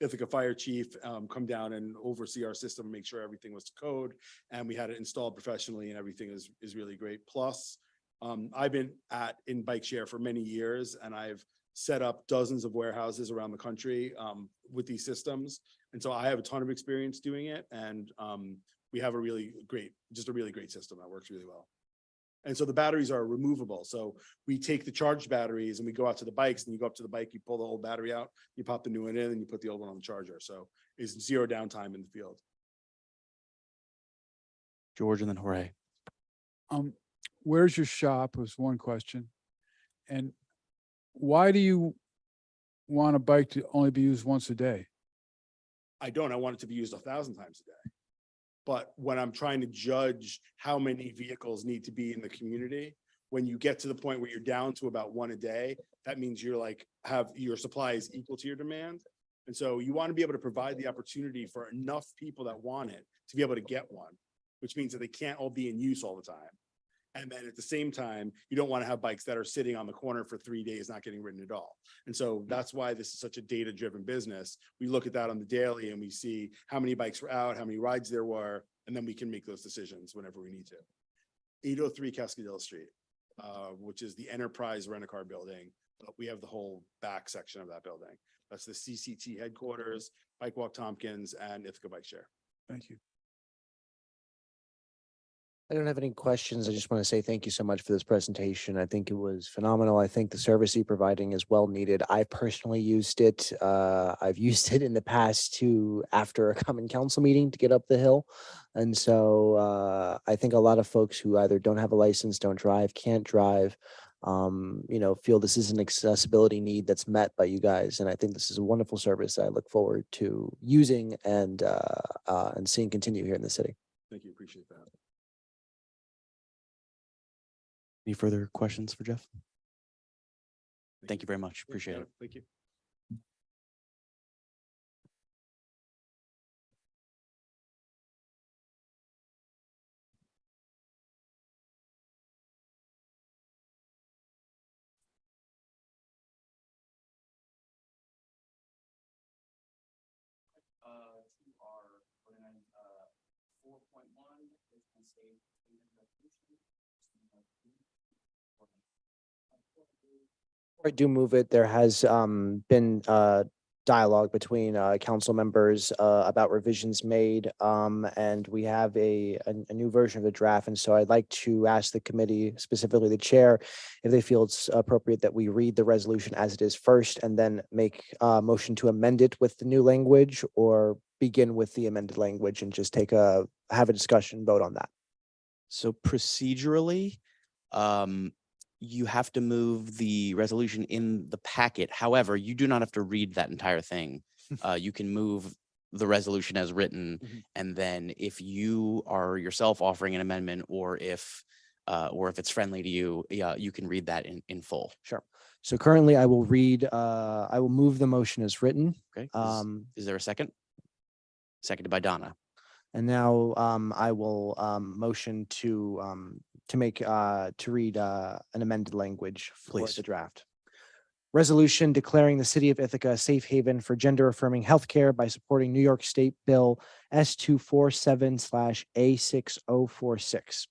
Ithaca Fire Chief come down and oversee our system, make sure everything was to code. And we had it installed professionally and everything is really great. Plus, I've been in bike share for many years and I've set up dozens of warehouses around the country with these systems. And so I have a ton of experience doing it. And we have a really great system that works really well. And so the batteries are removable. So we take the charged batteries and we go out to the bikes and you go up to the bike, you pull the old battery out, you pop the new one in and you put the old one on the charger. So it's zero downtime in the field. George and then Jorge. Where's your shop was one question. And why do you want a bike to only be used once a day? I want it to be used 1,000 times a day. But when I'm trying to judge how many vehicles need to be in the community, when you get to the point where you're down to about one a day, that means have your supply is equal to your demand. And so you want to be able to provide the opportunity for enough people that want it to be able to get one, which means that they can't all be in use all the time. And then at the same time, you don't want to have bikes that are sitting on the corner for 3 days, not getting ridden at all. And so that's why this is such a data-driven business. We look at that on the daily and we see how many bikes were out, how many rides there were, and then we can make those decisions whenever we need to. 803 Cascadilla Street, which is the Enterprise Rent-A-Car building. We have the whole back section of that building. That's the CCT headquarters, Bike Walk Tompkins, and Ithaca Bike Share. Thank you. I don't have any questions. I just want to say thank you so much for this presentation. I think it was phenomenal. I think the service you're providing is well needed. I personally used it. I've used it in the past too after a common council meeting to get up the hill. And so I think a lot of folks who either don't have a license, don't drive, can't drive, feel this is an accessibility need that's met by you guys. And I think this is a wonderful service that I look forward to using and seeing continue here in the city. Thank you. Appreciate that. Any further questions for Jeff? Thank you very much. Appreciate it. Thank you. To our 4.1, I do move it. There has been dialogue between council members about revisions made, and we have a new version of the draft. And so I'd like to ask the committee, specifically the chair, if they feel it's appropriate that we read the resolution as it is first and then make a motion to amend it with the new language, or begin with the amended language and just have a discussion, vote on that. So procedurally, you have to move the resolution in the packet. However, you do not have to read that entire thing. You can move the resolution as written. And then if you are yourself offering an amendment, or if it's friendly to you, you can read that in full. Sure. So currently I will move the motion as written. Okay. Is there a second? Seconded by Donna. And now I will motion to make to read an amended language for Please. the draft. Resolution declaring the city of Ithaca a safe haven for gender affirming healthcare by supporting New York State Bill S247/A6046.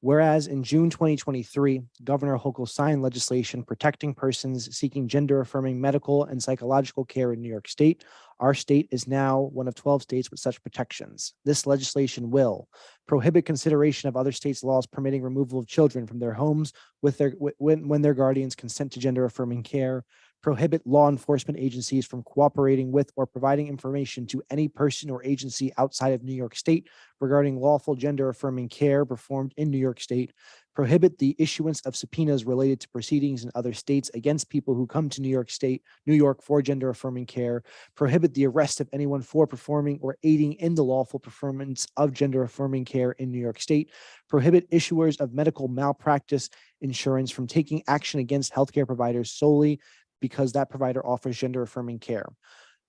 Whereas in June 2023, Governor Hochul signed legislation protecting persons seeking gender affirming medical and psychological care in New York State. Our state is now one of 12 states with such protections. This legislation will prohibit consideration of other states' laws permitting removal of children from their homes when their guardians consent to gender affirming care, prohibit law enforcement agencies from cooperating with or providing information to any person or agency outside of New York State regarding lawful gender affirming care performed in New York State, prohibit the issuance of subpoenas related to proceedings in other states against people who come to New York for gender affirming care, prohibit the arrest of anyone for performing or aiding in the lawful performance of gender affirming care in New York State, prohibit issuers of medical malpractice insurance from taking action against healthcare providers solely because that provider offers gender affirming care.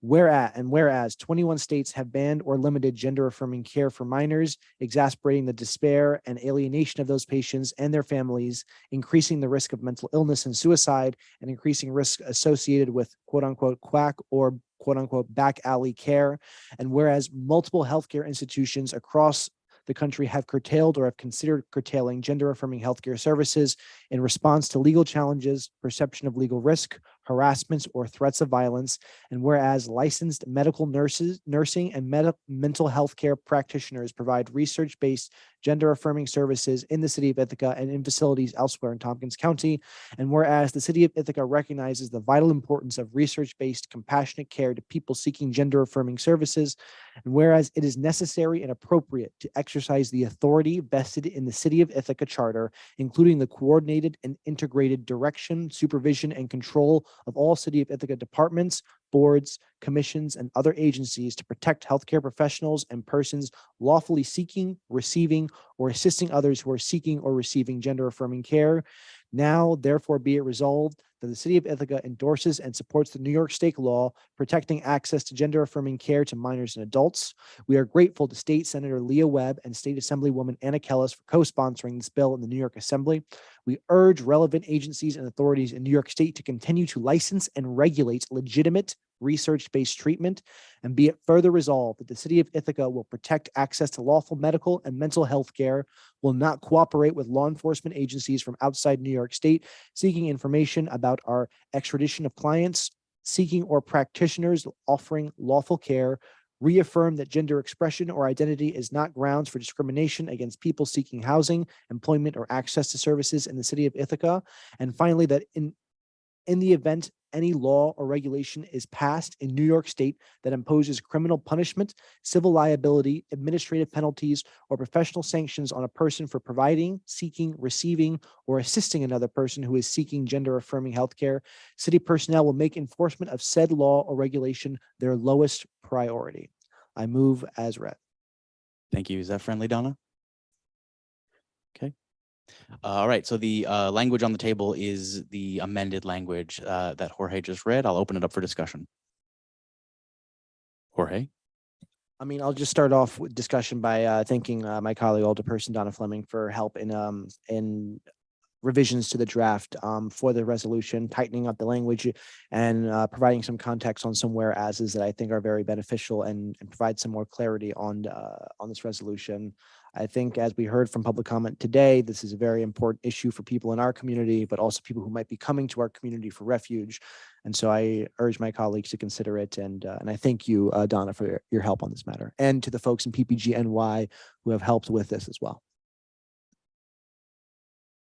Whereas 21 states have banned or limited gender affirming care for minors, exacerbating the despair and alienation of those patients and their families, increasing the risk of mental illness and suicide, and increasing risk associated with quote unquote quack or quote unquote back alley care. And whereas multiple healthcare institutions across the country have curtailed or have considered curtailing gender affirming healthcare services in response to legal challenges, perception of legal risk, harassment, or threats of violence. And whereas licensed medical nursing and mental health care practitioners provide research-based gender affirming services in the city of Ithaca and in facilities elsewhere in Tompkins County. And whereas the city of Ithaca recognizes the vital importance of research-based compassionate care to people seeking gender affirming services. And whereas it is necessary and appropriate to exercise the authority vested in the city of Ithaca charter, including the coordinated and integrated direction, supervision, and control of all city of Ithaca departments, boards, commissions, and other agencies to protect healthcare professionals and persons lawfully seeking, receiving, or assisting others who are seeking or receiving gender affirming care. Now, therefore, be it resolved that the city of Ithaca endorses and supports the New York State law protecting access to gender affirming care to minors and adults. We are grateful to State Senator Leah Webb and State Assemblywoman Anna Kellis for co-sponsoring this bill in the New York Assembly. We urge relevant agencies and authorities in New York State to continue to license and regulate legitimate research-based treatment, and be it further resolved that the city of Ithaca will protect access to lawful medical and mental health care, will not cooperate with law enforcement agencies from outside New York State seeking information about our extradition of clients, seeking or practitioners offering lawful care, reaffirm that gender expression or identity is not grounds for discrimination against people seeking housing, employment, or access to services in the city of Ithaca. And finally, that in the event any law or regulation is passed in New York State that imposes criminal punishment, civil liability, administrative penalties, or professional sanctions on a person for providing, seeking, receiving, or assisting another person who is seeking gender affirming healthcare, city personnel will make enforcement of said law or regulation their lowest priority. I move as read. Thank you. Is that friendly, Donna? Okay. All right. So the language on the table is the amended language that Jorge just read. I'll open it up for discussion. Jorge? I mean, I'll just start off with discussion by thanking my colleague Alderperson Donna Fleming for help in revisions to the draft for the resolution, tightening up the language and providing some context on some whereases that I think are very beneficial and provide some more clarity on this resolution. I think as we heard from public comment today, this is a very important issue for people in our community, but also people who might be coming to our community for refuge. And so I urge my colleagues to consider it. And I thank you, Donna, for your help on this matter, and to the folks in PPG-NY who have helped with this as well.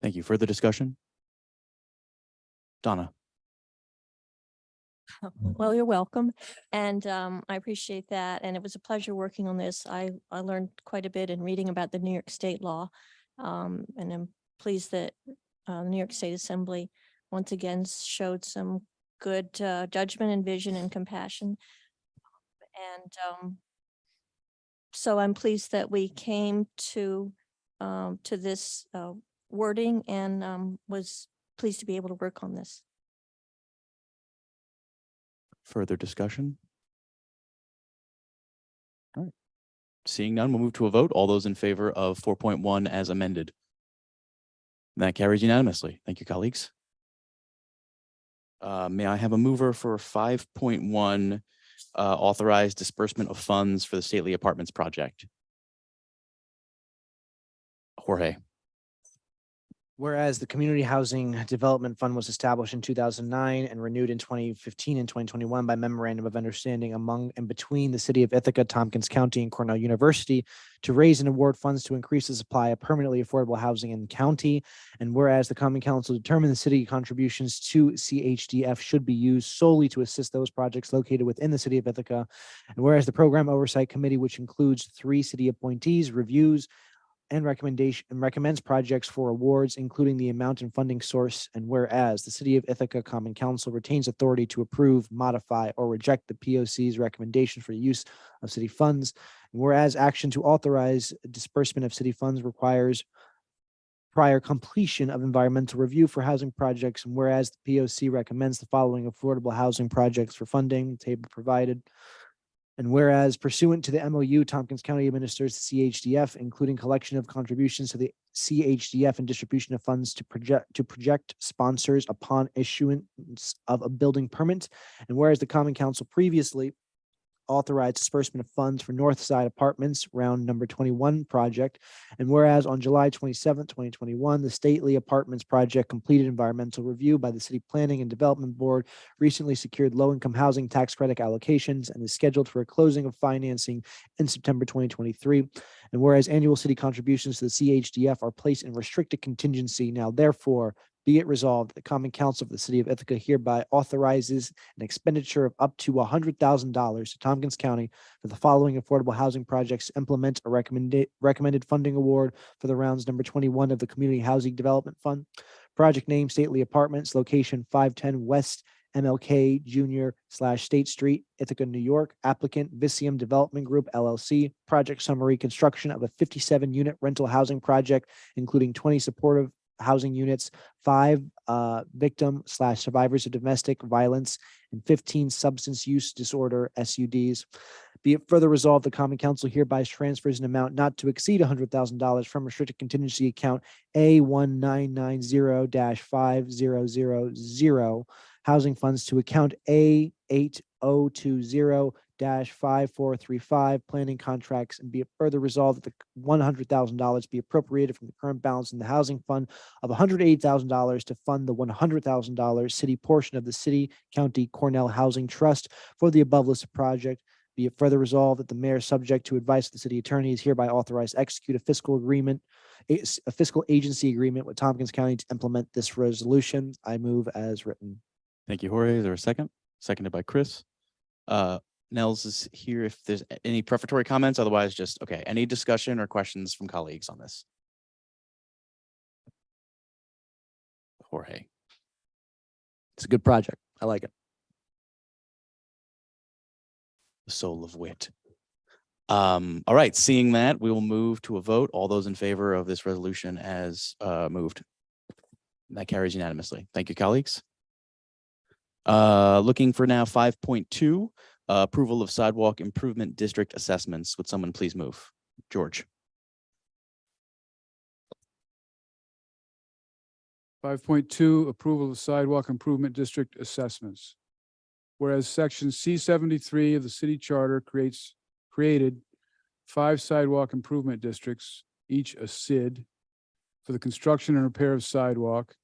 Thank you. Further discussion? Donna? Well, you're welcome. And I appreciate that. And it was a pleasure working on this. I learned quite a bit in reading about the New York State law. And I'm pleased that the New York State Assembly once again showed some good judgment and vision and compassion. And so I'm pleased that we came to this wording and was pleased to be able to work on this. Further discussion? All right. Seeing none, we'll move to a vote. All those in favor of 4.1 as amended. That carries unanimously. Thank you, colleagues. May I have a mover for 5.1, authorized disbursement of funds for the Stately Apartments project? Jorge. Whereas the Community Housing Development Fund was established in 2009 and renewed in 2015 and 2021 by memorandum of understanding among and between the city of Ithaca, Tompkins County, and Cornell University to raise and award funds to increase the supply of permanently affordable housing in the county. And whereas the Common Council determined the city contributions to CHDF should be used solely to assist those projects located within the city of Ithaca. And whereas the Program Oversight Committee, which includes 3 city appointees, reviews and recommends projects for awards, including the amount and funding source. And whereas the City of Ithaca Common Council retains authority to approve, modify, or reject the POC's recommendation for use of city funds. And whereas action to authorize disbursement of city funds requires prior completion of environmental review for housing projects. And whereas the POC recommends the following affordable housing projects for funding, table provided. And whereas pursuant to the MOU, Tompkins County administers the CHDF, including collection of contributions to the CHDF and distribution of funds to project sponsors upon issuance of a building permit. And whereas the Common Council previously authorized disbursement of funds for Northside Apartments round number 21 project. And whereas on July 27, 2021, the Stately Apartments project completed environmental review by the City Planning and Development Board, recently secured low-income housing tax credit allocations, and is scheduled for a closing of financing in September 2023. And whereas annual city contributions to the CHDF are placed in restricted contingency, now therefore be it resolved, the Common Council of the City of Ithaca hereby authorizes an expenditure of up to $100,000 to Tompkins County for the following affordable housing projects to implement a recommended funding award for the rounds number 21 of the Community Housing Development Fund. Project name Stately Apartments, location 510 West MLK Jr. / State Street, Ithaca, New York. Applicant Visium Development Group LLC. Project summary: construction of a 57-unit rental housing project, including 20 supportive housing units, 5 victim/survivors of domestic violence, and 15 substance use disorder SUDs. Be it further resolved, the Common Council hereby transfers an amount not to exceed $100,000 from restricted contingency account A1990-5000 housing funds to account A8020-5435 planning contracts, and be it further resolved that the $100,000 be appropriated from the current balance in the housing fund of $180,000 to fund the $100,000 city portion of the City County Cornell Housing Trust for the above listed project. Be it further resolved that the mayor, subject to advice of the city attorney, is hereby authorized to execute a fiscal agency agreement with Tompkins County to implement this resolution. I move as written. Thank you, Jorge. Is there a second? Seconded by Chris. Nels is here if there's any prefatory comments. Otherwise, just okay. Any discussion or questions from colleagues on this? Jorge. It's a good project. I like it. The soul of wit. All right, seeing that, we will move to a vote. All those in favor of this resolution as moved. That carries unanimously. Thank you, colleagues. Looking for now 5.2, approval of sidewalk improvement district assessments. Would someone please move? George. 5.2, approval of sidewalk improvement district assessments. Whereas section C73 of the city charter created 5 sidewalk improvement districts, each a SID, for the construction and repair of sidewalk,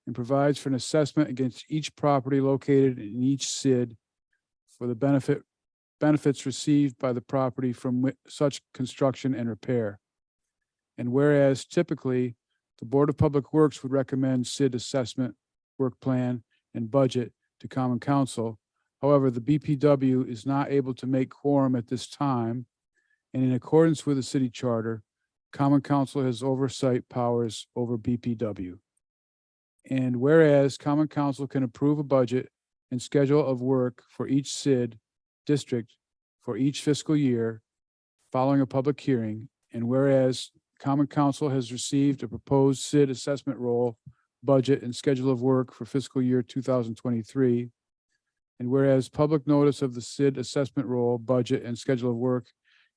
and provides for an assessment against each property located in each SID for the benefits received by the property from such construction and repair. And whereas typically the Board of Public Works would recommend SID assessment, work plan, and budget to Common Council. However, the BPW is not able to make quorum at this time, and in accordance with the city charter, Common Council has oversight powers over BPW. And whereas Common Council can approve a budget and schedule of work for each SID district for each fiscal year following a public hearing, and whereas Common Council has received a proposed SID assessment roll, budget, and schedule of work for fiscal year 2023, and whereas public notice of the SID assessment roll, budget, and schedule of work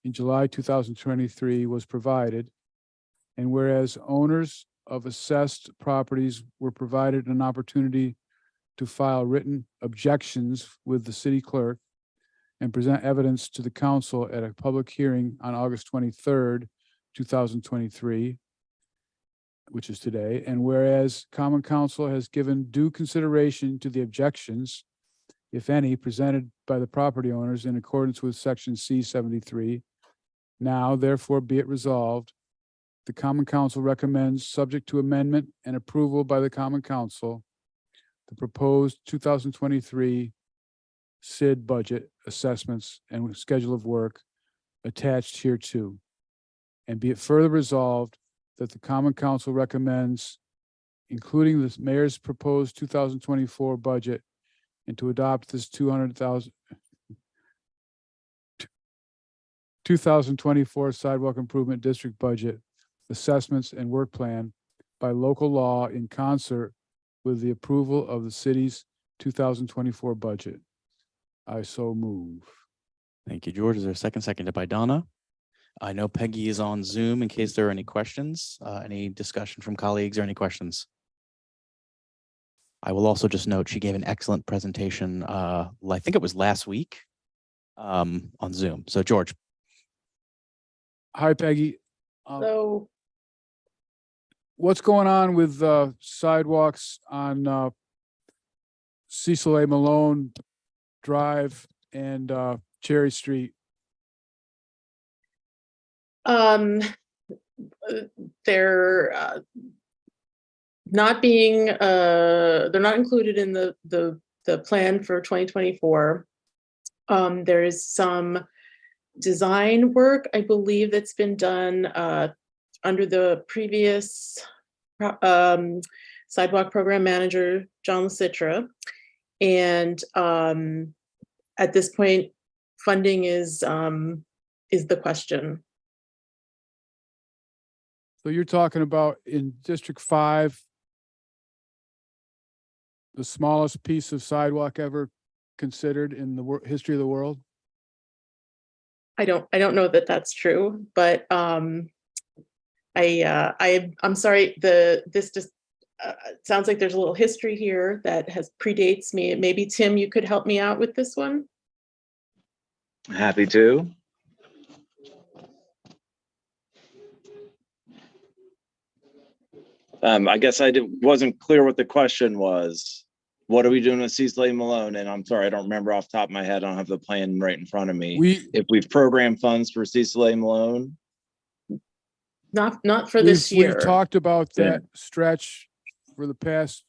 in July 2023 was provided. And whereas owners of assessed properties were provided an opportunity to file written objections with the city clerk and present evidence to the council at a public hearing on August 23rd, 2023, which is today. And whereas Common Council has given due consideration to the objections, if any, presented by the property owners in accordance with section C-73, now therefore be it resolved, the Common Council recommends, subject to amendment and approval by the Common Council, the proposed 2023 SID budget assessments and schedule of work attached hereto. And be it further resolved that the Common Council recommends, including the mayor's proposed 2024 budget, and to adopt this 2024 sidewalk improvement district budget assessments and work plan by local law in concert with the approval of the city's 2024 budget. I so move. Thank you, George. Is there a second? Seconded by Donna. I know Peggy is on Zoom in case there are any questions, any discussion from colleagues or any questions. I will also just note she gave an excellent presentation, I think it was last week, on Zoom. So George. Hi, Peggy. So, What's going on with sidewalks on Cecil A. Malone Drive and Cherry Street? They're not being they're not included in the plan for 2024. There is some design work, I believe, that's been done under the previous sidewalk program manager, John LaCitra. And at this point, funding is the question. So you're talking about in District 5, the smallest piece of sidewalk ever considered in the history of the world? I don't know that that's true, but I'm sorry. This just sounds like there's a little history here that predates me. Maybe Tim, you could help me out with this one. Happy to. I guess wasn't clear what the question was. What are we doing with Cecil A. Malone? And I'm sorry, I don't remember off the top of my head. I don't have the plan right in front of me. If we've programmed funds for Cecil A. Malone? Not for this year. We've talked about that stretch for the past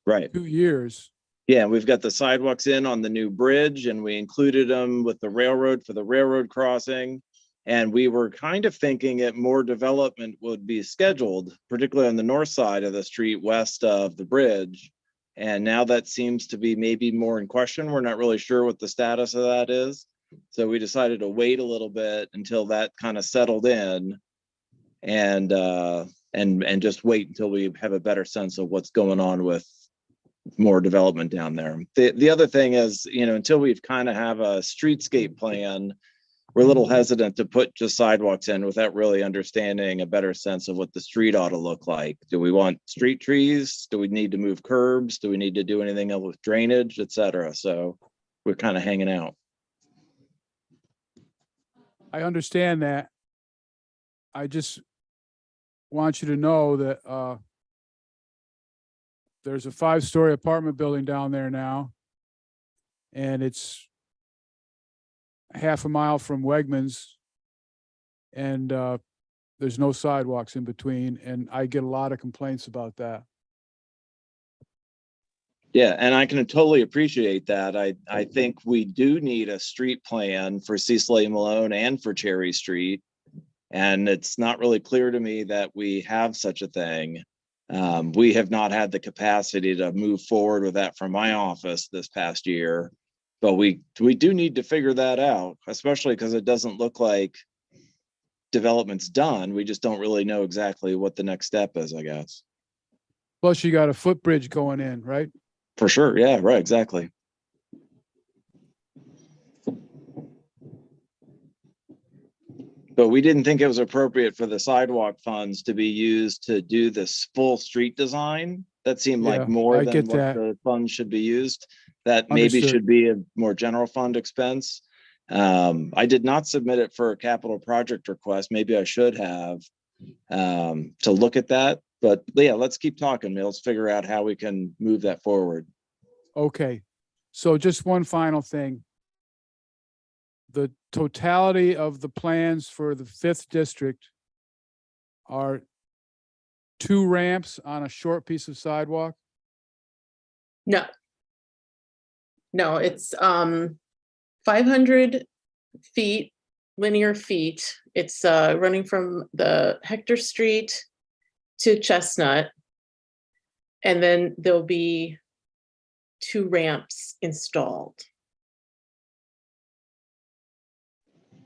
2 years. Yeah, we've got the sidewalks in on the new bridge, and we included them with the railroad for the railroad crossing. And we were kind of thinking more development would be scheduled, particularly on the north side of the street west of the bridge. And now that seems to be maybe more in question. We're not really sure what the status of that is. So we decided to wait a little bit until that kind of settled in and just wait until we have a better sense of what's going on with more development down there. The other thing is, until we've kind of have a streetscape plan, we're a little hesitant to put just sidewalks in without really understanding a better sense of what the street ought to look like. Do we want street trees? Do we need to move curbs? Do we need to do anything else with drainage, et cetera? So we're kind of hanging out. I understand that. I just want you to know that there's a 5-story apartment building down there now, and it's half a mile from Wegmans, and there's no sidewalks in between, and I get a lot of complaints about that. Yeah, and I can totally appreciate that. I think we do need a street plan for Cecil A. Malone and for Cherry Street, and it's not really clear to me that we have such a thing. We have not had the capacity to move forward with that from my office this past year. But we do need to figure that out, especially because it doesn't look like development's done. We just don't really know exactly what the next step is, I guess. Plus you got a footbridge going in, right? For sure. Yeah, right. Exactly. But we didn't think it was appropriate for the sidewalk funds to be used to do this full street design. That seemed Yeah, like more I than get what that. the funds should be used. That maybe Understood. should be a more general fund expense. I did not submit it for a capital project request. Maybe I should have to look at that. But yeah, let's keep talking. Let's figure out how we can move that forward. Okay, so just one final thing. The totality of the plans for the 5th district are 2 ramps on a short piece of sidewalk? No. No, it's 500 feet, linear feet. It's running from the Hector Street to Chestnut. And then there'll be 2 ramps installed.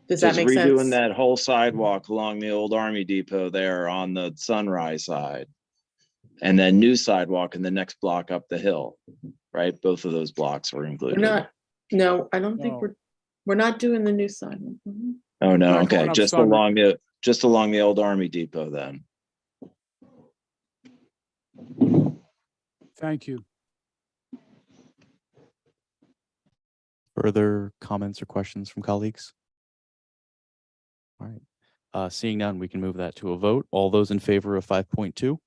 Does that Just make redoing sense? that whole sidewalk along the old Army Depot there on the Sunrise side. And then new sidewalk in the next block up the hill, right? Both of those blocks were We're included. not, no, I don't think No. we're not doing the new sidewalk. Mhm. Oh, no, Not okay, going up just along the old Army Depot then. Thank you. Further comments or questions from colleagues? All right. Seeing none, we can move that to a vote. All those in favor of 5.2?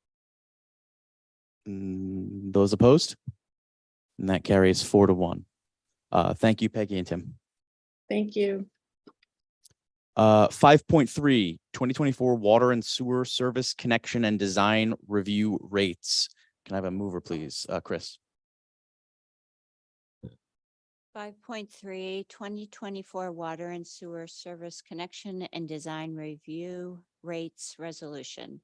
Those opposed? And that carries 4-1. Thank you, Peggy and Tim. Thank you. 5.3, 2024 Water and Sewer Service Connection and Design Review Rates. Can I have a mover, please? Chris. 5.3, 2024 Water and Sewer Service Connection and Design Review Rates Resolution.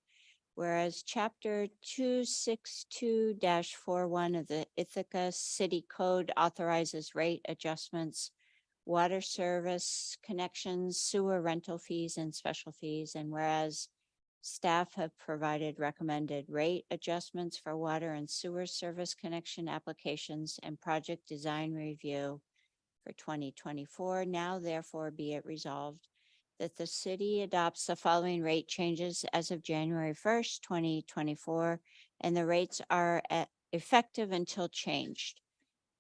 Whereas Chapter 262-41 of the Ithaca City Code authorizes rate adjustments, water service connections, sewer rental fees, and special fees. And whereas staff have provided recommended rate adjustments for water and sewer service connection applications and project design review for 2024, now therefore be it resolved that the city adopts the following rate changes as of January 1st, 2024, and the rates are effective until changed.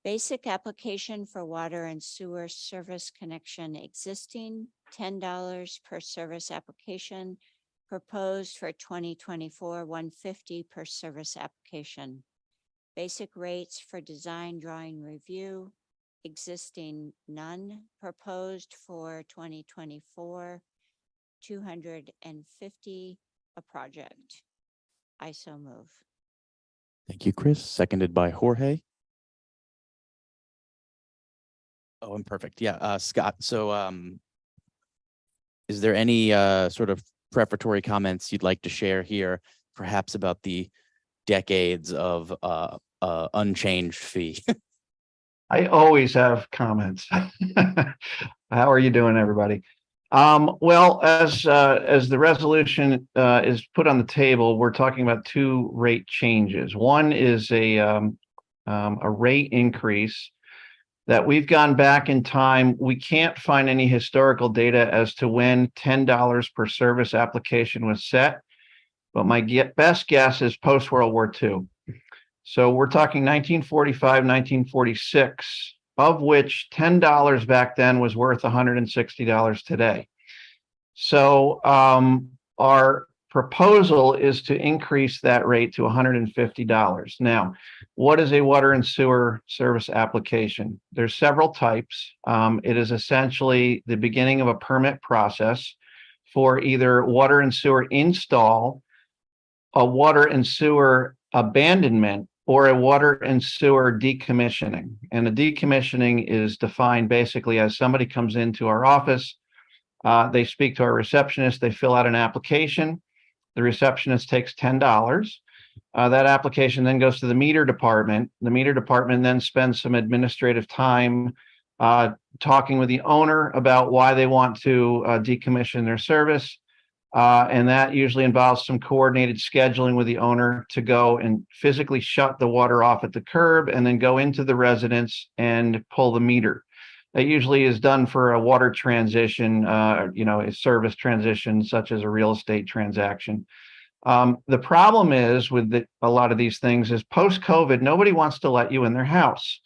Basic application for water and sewer service connection existing, $10 per service application. Proposed for 2024, $150 per service application. Basic rates for design drawing review, existing none. Proposed for 2024, $250 a project. I so move. Thank you, Chris. Seconded by Jorge. Oh, I'm perfect. Yeah, Scott. So is there any sort of prefatory comments you'd like to share here, perhaps about the decades of unchanged fee? I always have comments. How are you doing, everybody? Well, as the resolution is put on the table, we're talking about 2 rate changes. One is a rate increase that we've gone back in time. We can't find any historical data as to when $10 per service application was set, but my best guess is post-World War II. So we're talking 1945, 1946, of which $10 back then was worth $160 today. So our proposal is to increase that rate to $150. Now, what is a water and sewer service application? There's several types. It is essentially the beginning of a permit process for either water and sewer install, a water and sewer abandonment, or a water and sewer decommissioning. And a decommissioning is defined basically as somebody comes into our office, they speak to our receptionist, they fill out an application. The receptionist takes $10. That application then goes to the meter department. The meter department then spends some administrative time talking with the owner about why they want to decommission their service. And that usually involves some coordinated scheduling with the owner to go and physically shut the water off at the curb and then go into the residence and pull the meter. That usually is done for a water transition, a service transition such as a real estate transaction. The problem is with a lot of these things is post-COVID, nobody wants to let you in their house.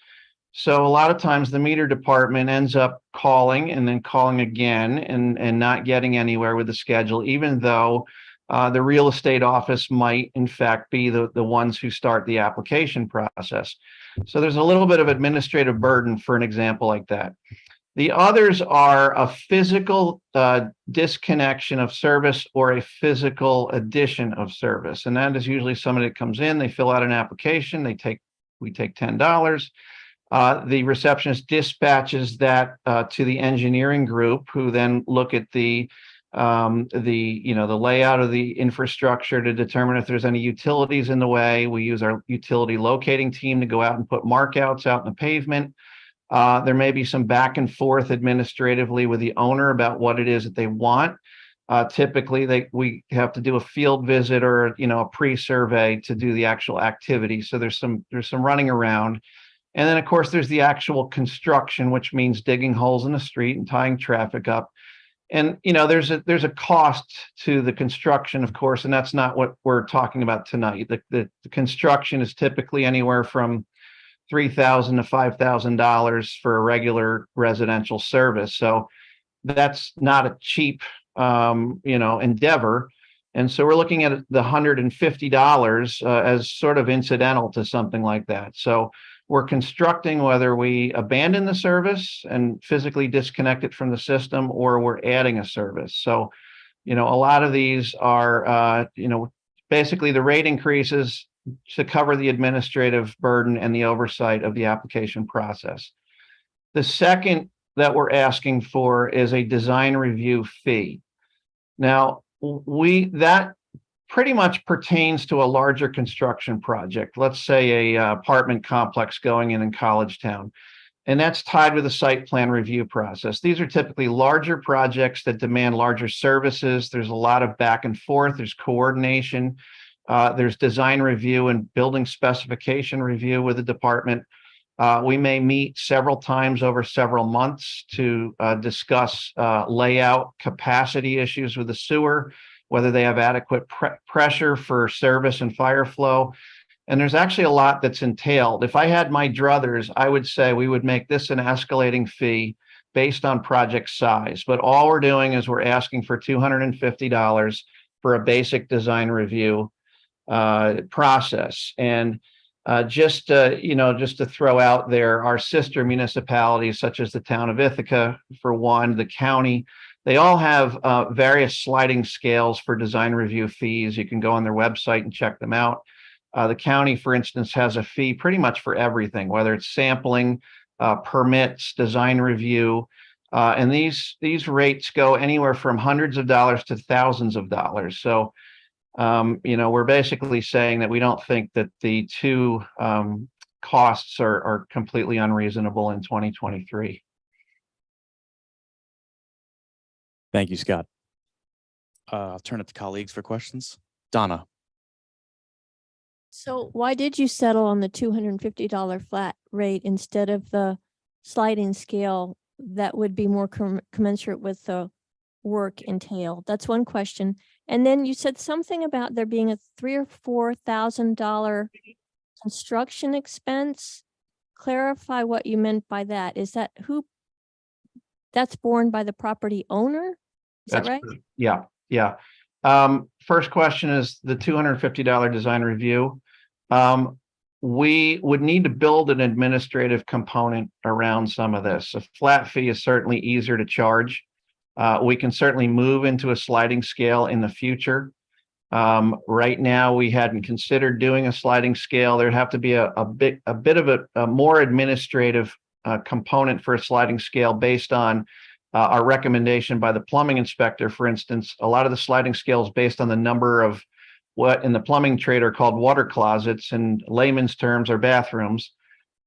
So a lot of times the meter department ends up calling and then calling again and not getting anywhere with the schedule, even though the real estate office might in fact be the ones who start the application process. So there's a little bit of administrative burden for an example like that. The others are a physical disconnection of service or a physical addition of service. And that is usually somebody that comes in, they fill out an application, we take $10. The receptionist dispatches that to the engineering group, who then look at the layout of the infrastructure to determine if there's any utilities in the way. We use our utility locating team to go out and put markouts out in the pavement. There may be some back and forth administratively with the owner about what it is that they want. Typically, we have to do a field visit or a pre-survey to do the actual activity. So there's some running around. And then, of course, there's the actual construction, which means digging holes in the street and tying traffic up. And, there's a cost to the construction, of course, and that's not what we're talking about tonight. The construction is typically anywhere from $3,000 to $5,000 for a regular residential service. So that's not a cheap, endeavor. And so we're looking at the $150 as sort of incidental to something like that. So we're constructing whether we abandon the service and physically disconnect it from the system, or we're adding a service. So, a lot of these are, basically the rate increases to cover the administrative burden and the oversight of the application process. The second that we're asking for is a design review fee. Now, that pretty much pertains to a larger construction project. Let's say a apartment complex going in College Town, and that's tied with a site plan review process. These are typically larger projects that demand larger services. There's a lot of back and forth. There's coordination. There's design review and building specification review with the department. We may meet several times over several months to discuss layout capacity issues with the sewer, whether they have adequate pressure for service and fire flow. And there's actually a lot that's entailed. If I had my druthers, I would say we would make this an escalating fee based on project size. But all we're doing is we're asking for $250 for a basic design review process. And just to throw out there, our sister municipalities, such as the town of Ithaca, for one, the county, they all have various sliding scales for design review fees. You can go on their website and check them out. The county, for instance, has a fee pretty much for everything, whether it's sampling, permits, design review. And these rates go anywhere from hundreds of dollars to thousands of dollars. So, we're basically saying that we don't think that the two costs are completely unreasonable in 2023. Thank you, Scott. I'll turn it to colleagues for questions. Donna. So why did you settle on the $250 flat rate instead of the sliding scale that would be more commensurate with the work entailed? That's one question. And then you said something about there being a $3,000 or $4,000 construction expense. Clarify what you meant by that. Is that that's borne by the property owner? Is that right? Yeah. First question is the $250 design review. We would need to build an administrative component around some of this. A flat fee is certainly easier to charge. We can certainly move into a sliding scale in the future. Right now, we hadn't considered doing a sliding scale. There'd have to be a bit of a more administrative component for a sliding scale based on our recommendation by the plumbing inspector. For instance, a lot of the sliding scales based on the number of what in the plumbing trade are called water closets, and layman's terms are bathrooms.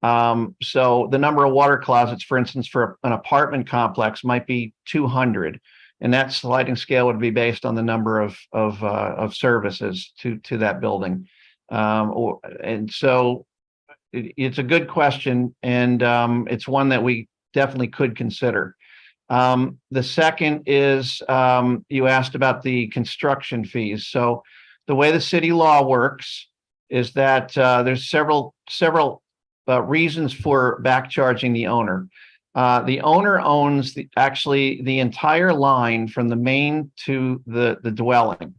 So the number of water closets, for instance, for an apartment complex might be 200, and that sliding scale would be based on the number of services to that building. And so it's a good question, and it's one that we definitely could consider. The second is, you asked about the construction fees. So the way the city law works is that there's several reasons for back charging the owner. The owner owns actually the entire line from the main to the dwelling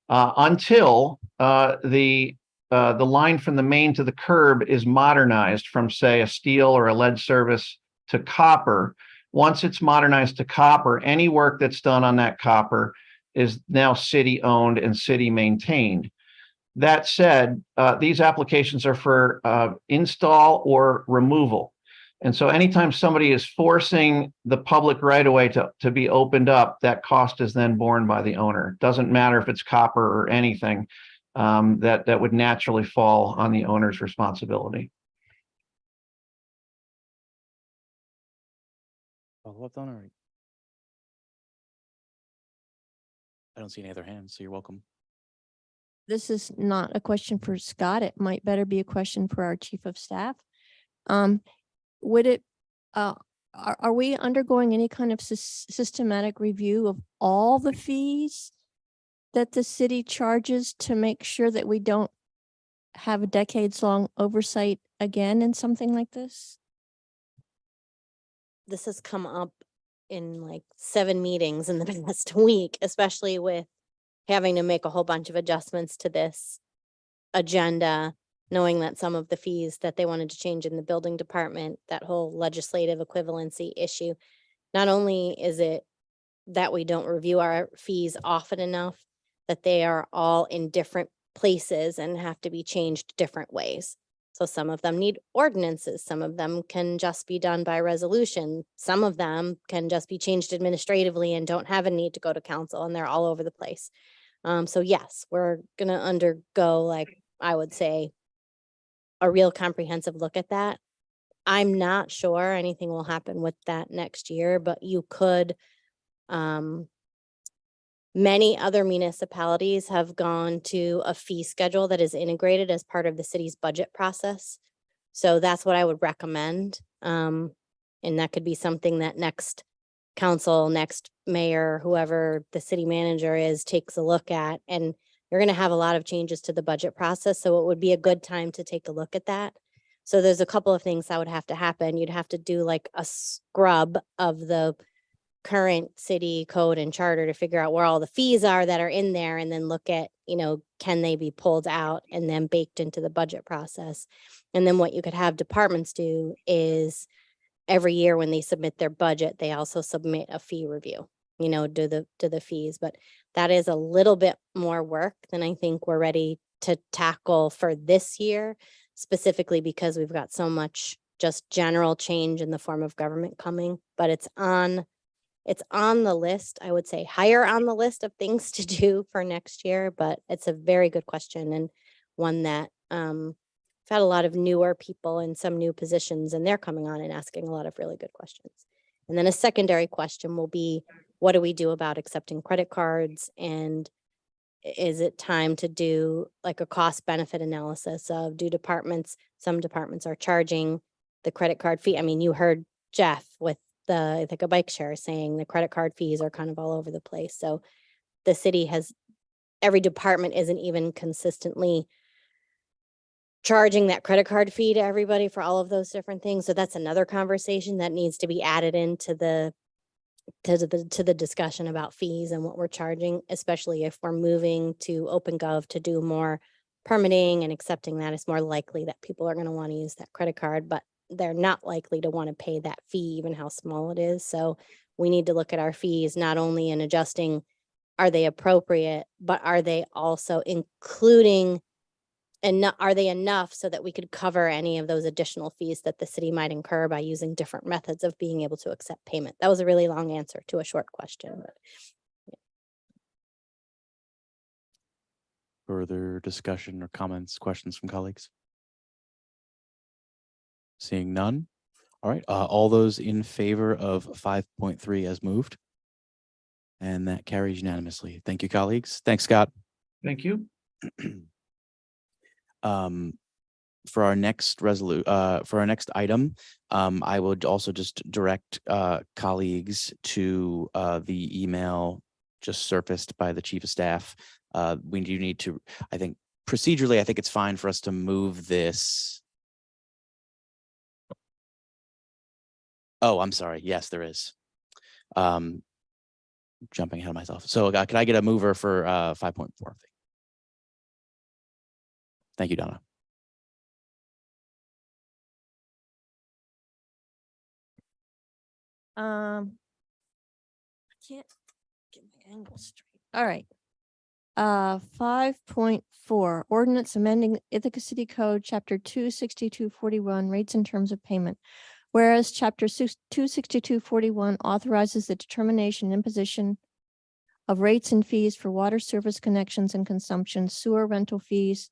until the line from the main to the curb is modernized from, say, a steel or a lead service to copper. Once it's modernized to copper, any work that's done on that copper is now city owned and city maintained. That said, these applications are for install or removal. And so anytime somebody is forcing the public right of way to be opened up, that cost is then borne by the owner. Doesn't matter if it's copper or anything, that would naturally fall on the owner's responsibility. Follow up, Donna? I don't see any other hands, so you're welcome. This is not a question for Scott. It might better be a question for our chief of staff. Would it, are we undergoing any kind of systematic review of all the fees that the city charges to make sure that we don't have a decades-long oversight again in something like this? This has come up in like 7 meetings in the past week, especially with having to make a whole bunch of adjustments to this agenda, knowing that some of the fees that they wanted to change in the building department, that whole legislative equivalency issue. Not only is it that we don't review our fees often enough, that they are all in different places and have to be changed different ways. So some of them need ordinances, some of them can just be done by resolution, some of them can just be changed administratively and don't have a need to go to council, and they're all over the place. So yes, we're gonna undergo, like, I would say, a real comprehensive look at that. I'm not sure anything will happen with that next year, but you could, many other municipalities have gone to a fee schedule that is integrated as part of the city's budget process. So that's what I would recommend. And that could be something that next council, next mayor, whoever the city manager is, takes a look at. And you're going to have a lot of changes to the budget process. So it would be a good time to take a look at that. So there's a couple of things that would have to happen. You'd have to do like a scrub of the current city code and charter to figure out where all the fees are that are in there, and then look at, can they be pulled out and then baked into the budget process. And then what you could have departments do is every year when they submit their budget, they also submit a fee review, do the fees. But that is a little bit more work than I think we're ready to tackle for this year, specifically because we've got so much just general change in the form of government coming. But it's on the list, I would say higher on the list of things to do for next year, but it's a very good question, and one that I've had a lot of newer people in some new positions, and they're coming on and asking a lot of really good questions. And then a secondary question will be, what do we do about accepting credit cards? And is it time to do like a cost benefit analysis of some departments are charging the credit card fee. I mean, you heard Jeff with I think a bike share saying the credit card fees are kind of all over the place. So the city every department isn't even consistently charging that credit card fee to everybody for all of those different things. So that's another conversation that needs to be added into the discussion about fees and what we're charging, especially if we're moving to OpenGov to do more permitting and accepting that. It's more likely that people are going to want to use that credit card, but they're not likely to want to pay that fee, even how small it is. So we need to look at our fees, not only in adjusting, are they appropriate, but are they also including, and are they enough so that we could cover any of those additional fees that the city might incur by using different methods of being able to accept payment? That was a really long answer to a short question. But Further discussion or comments, questions from colleagues? Seeing none. All right, all those in favor of 5.3 as moved? And that carries unanimously. Thank you, colleagues. Thanks, Scott. Thank you. for our next for our next item, I would also just direct colleagues to the email just surfaced by the chief of staff. We do need to, I think procedurally, I think it's fine for us to move this. Oh, I'm sorry. Yes, there is. Jumping ahead of myself. So could I get a mover for 5.4? Thank you, Donna. I can't get my angle straight. All right. 5.4, ordinance amending Ithaca City Code, Chapter 26241, rates and terms of payment. Whereas Chapter 26241 authorizes the determination and imposition of rates and fees for water service connections and consumption, sewer rental fees,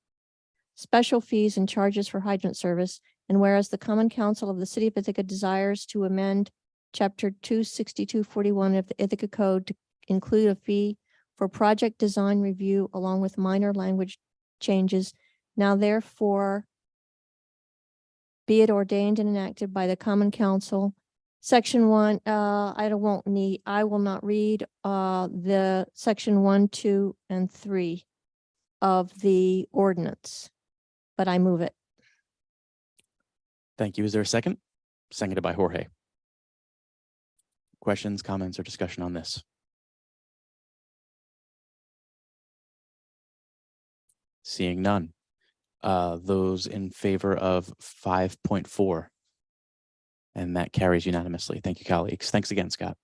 special fees and charges for hydrant service. And whereas the Common Council of the City of Ithaca desires to amend Chapter 26241 of the Ithaca Code to include a fee for project design review along with minor language changes. Now therefore be it ordained and enacted by the Common Council. Section 1, I will not read the section 1, 2, and 3 of the ordinance, but I move it. Thank you. Is there a second? Seconded by Jorge. Questions, comments, or discussion on this? Seeing none. Those in favor of 5.4. And that carries unanimously. Thank you, colleagues. Thanks again, Scott.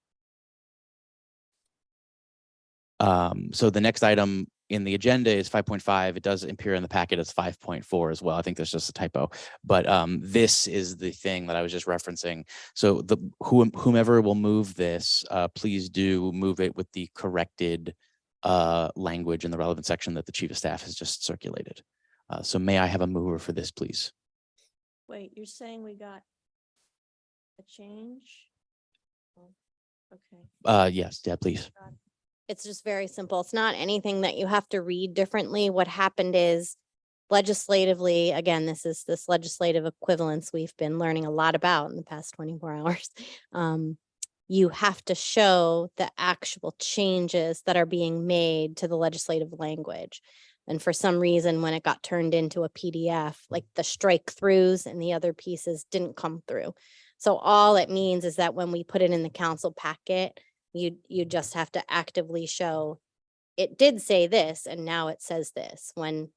So the next item in the agenda is 5.5. It does appear in the packet as 5.4 as well. I think there's just a typo, but this is the thing that I was just referencing. So whomever will move this, please do move it with the corrected language in the relevant section that the chief of staff has just circulated. So may I have a mover for this, please? Wait, you're saying we got a change? Oh, okay. Yes, Deb, please. It's just very simple. It's not anything that you have to read differently. What happened is legislatively, again, this legislative equivalence we've been learning a lot about in the past 24 hours. You have to show the actual changes that are being made to the legislative language. And for some reason, when it got turned into a PDF, like the strike throughs and the other pieces didn't come through. So all it means is that when we put it in the council packet, you just have to actively show it did say this and now it says this, when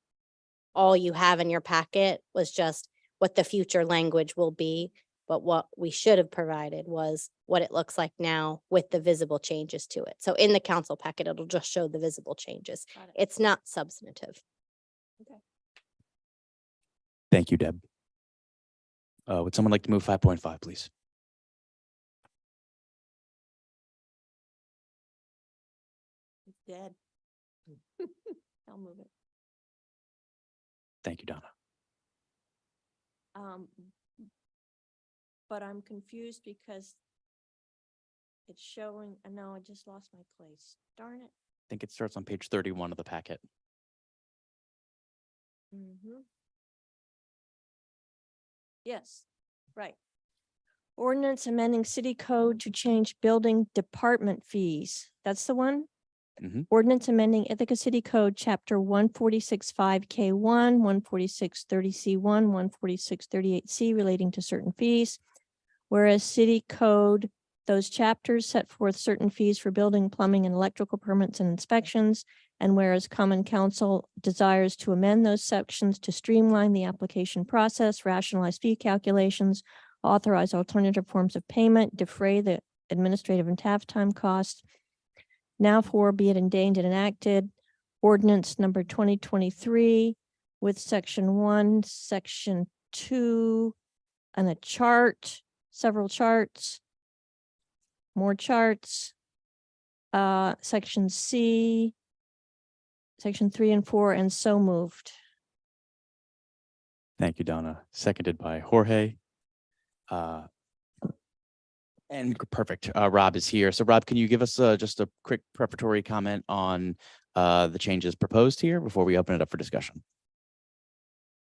all you have in your packet was just what the future language will be. But what we should have provided was what it looks like now with the visible changes to it. So in the council packet, it'll just show the visible changes. Got it. It's not substantive. Thank you, Deb. Would someone like to move 5.5, please? It's dead. I'll move it. Thank you, Donna. But I'm confused because it's showing, and now I just lost my place. Darn it. I think it starts on page 31 of the packet. Yes, right. Ordinance amending city code to change building department fees. That's the one? Mhm. Ordinance amending Ithaca City Code, Chapter 146.5K1, 146.30C1, 146.38C relating to certain fees. Whereas city code, those chapters set forth certain fees for building, plumbing, and electrical permits and inspections. And whereas Common Council desires to amend those sections to streamline the application process, rationalize fee calculations, authorize alternative forms of payment, defray the administrative and staff time costs. Now for be it ordained and enacted, ordinance number 2023 with section 1, section 2, and a chart, several charts, more charts, section C, section 3 and 4, and so moved. Thank you, Donna. Seconded by Jorge. And perfect. Rob is here. So Rob, can you give us just a quick preparatory comment on the changes proposed here before we open it up for discussion?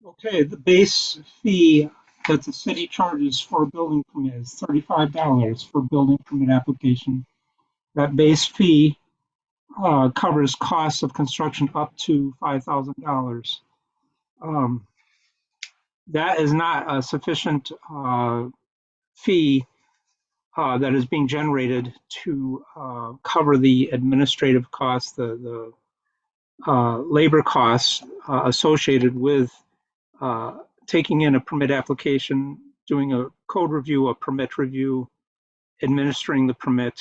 Okay, the base fee that the city charges for a building permit is $35 for building permit application. That base fee covers costs of construction up to $5,000. That is not a sufficient fee that is being generated to cover the administrative costs, the labor costs associated with taking in a permit application, doing a code review, a permit review, administering the permit,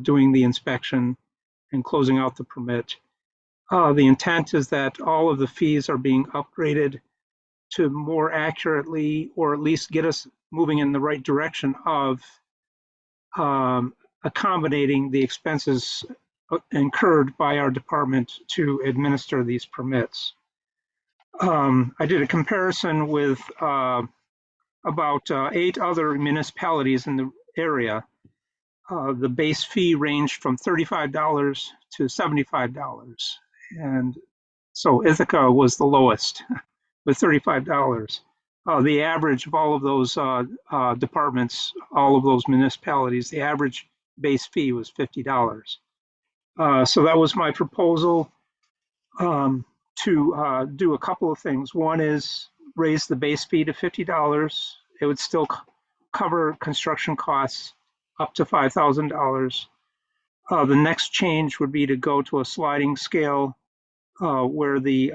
doing the inspection, and closing out the permit. The intent is that all of the fees are being upgraded to more accurately, or at least get us moving in the right direction of accommodating the expenses incurred by our department to administer these permits. I did a comparison with about 8 other municipalities in the area. The base fee ranged from $35 to $75. And so Ithaca was the lowest with $35. The average of all of those departments, all of those municipalities, the average base fee was $50. So that was my proposal to do a couple of things. One is raise the base fee to $50. It would still cover construction costs up to $5,000. The next change would be to go to a sliding scale where the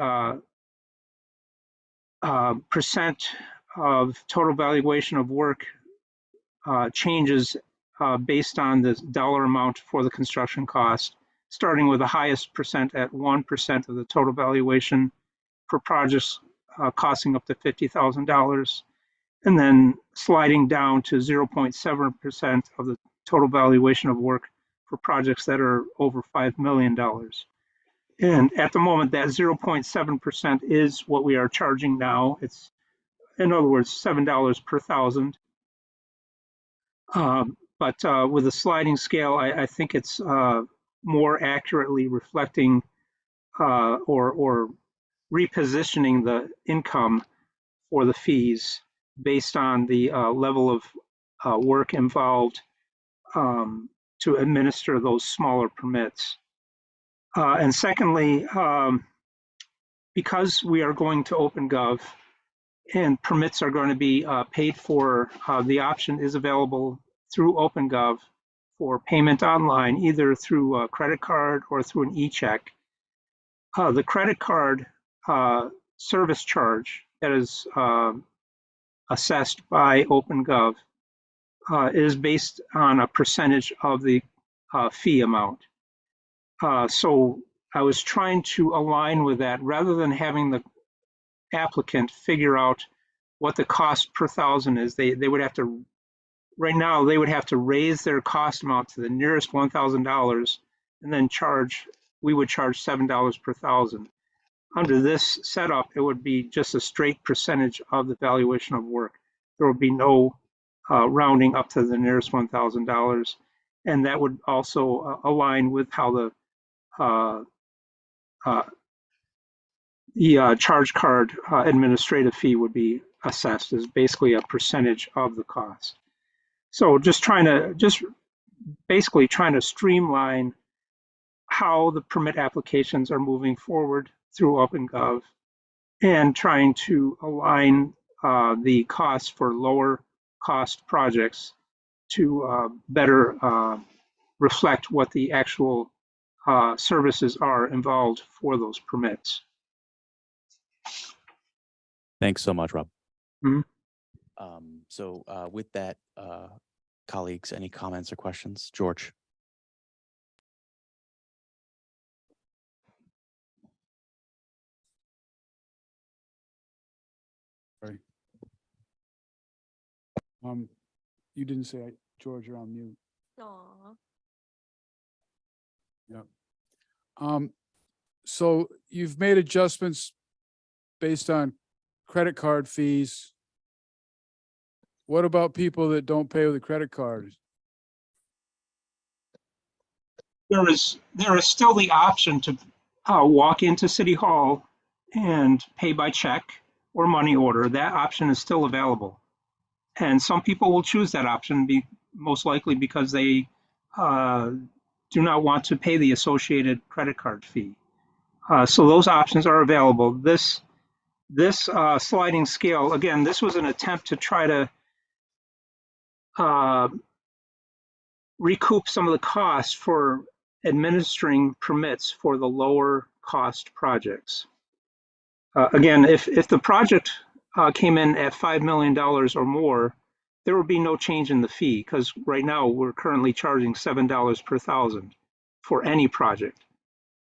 percent of total valuation of work changes based on the dollar amount for the construction cost, starting with the highest percent at 1% of the total valuation for projects costing up to $50,000, and then sliding down to 0.7% of the total valuation of work for projects that are over $5 million. And at the moment, that 0.7% is what we are charging now. It's, in other words, $7 per thousand. But with a sliding scale, I think it's more accurately reflecting or repositioning the income for the fees based on the level of work involved to administer those smaller permits. And secondly, because we are going to OpenGov and permits are going to be paid for, the option is available through OpenGov for payment online, either through a credit card or through an e-check. The credit card service charge that is assessed by OpenGov is based on a percentage of the fee amount. So I was trying to align with that rather than having the applicant figure out what the cost per thousand is. They would have to, right now, they would have to raise their cost amount to the nearest $1,000 and then we would charge $7 per thousand. Under this setup, it would be just a straight percentage of the valuation of work. There would be no rounding up to the nearest $1,000. And that would also align with how the charge card administrative fee would be assessed as basically a percentage of the cost. So just basically trying to streamline how the permit applications are moving forward through OpenGov and trying to align the costs for lower cost projects to better reflect what the actual services are involved for those permits. Thanks so much, Rob. Mhm. So with that, colleagues, any comments or questions? George? Sorry. You didn't say, George, you're on mute. Aw. Yep. So you've made adjustments based on credit card fees. What about people that don't pay with a credit card? There is still the option to walk into City Hall and pay by check or money order, that option is still available. And some people will choose that option, most likely because they do not want to pay the associated credit card fee. So those options are available. This sliding scale, again, this was an attempt to try to recoup some of the costs for administering permits for the lower cost projects. Again, if the project came in at $5 million or more, there would be no change in the fee, because right now we're currently charging $7 per thousand for any project.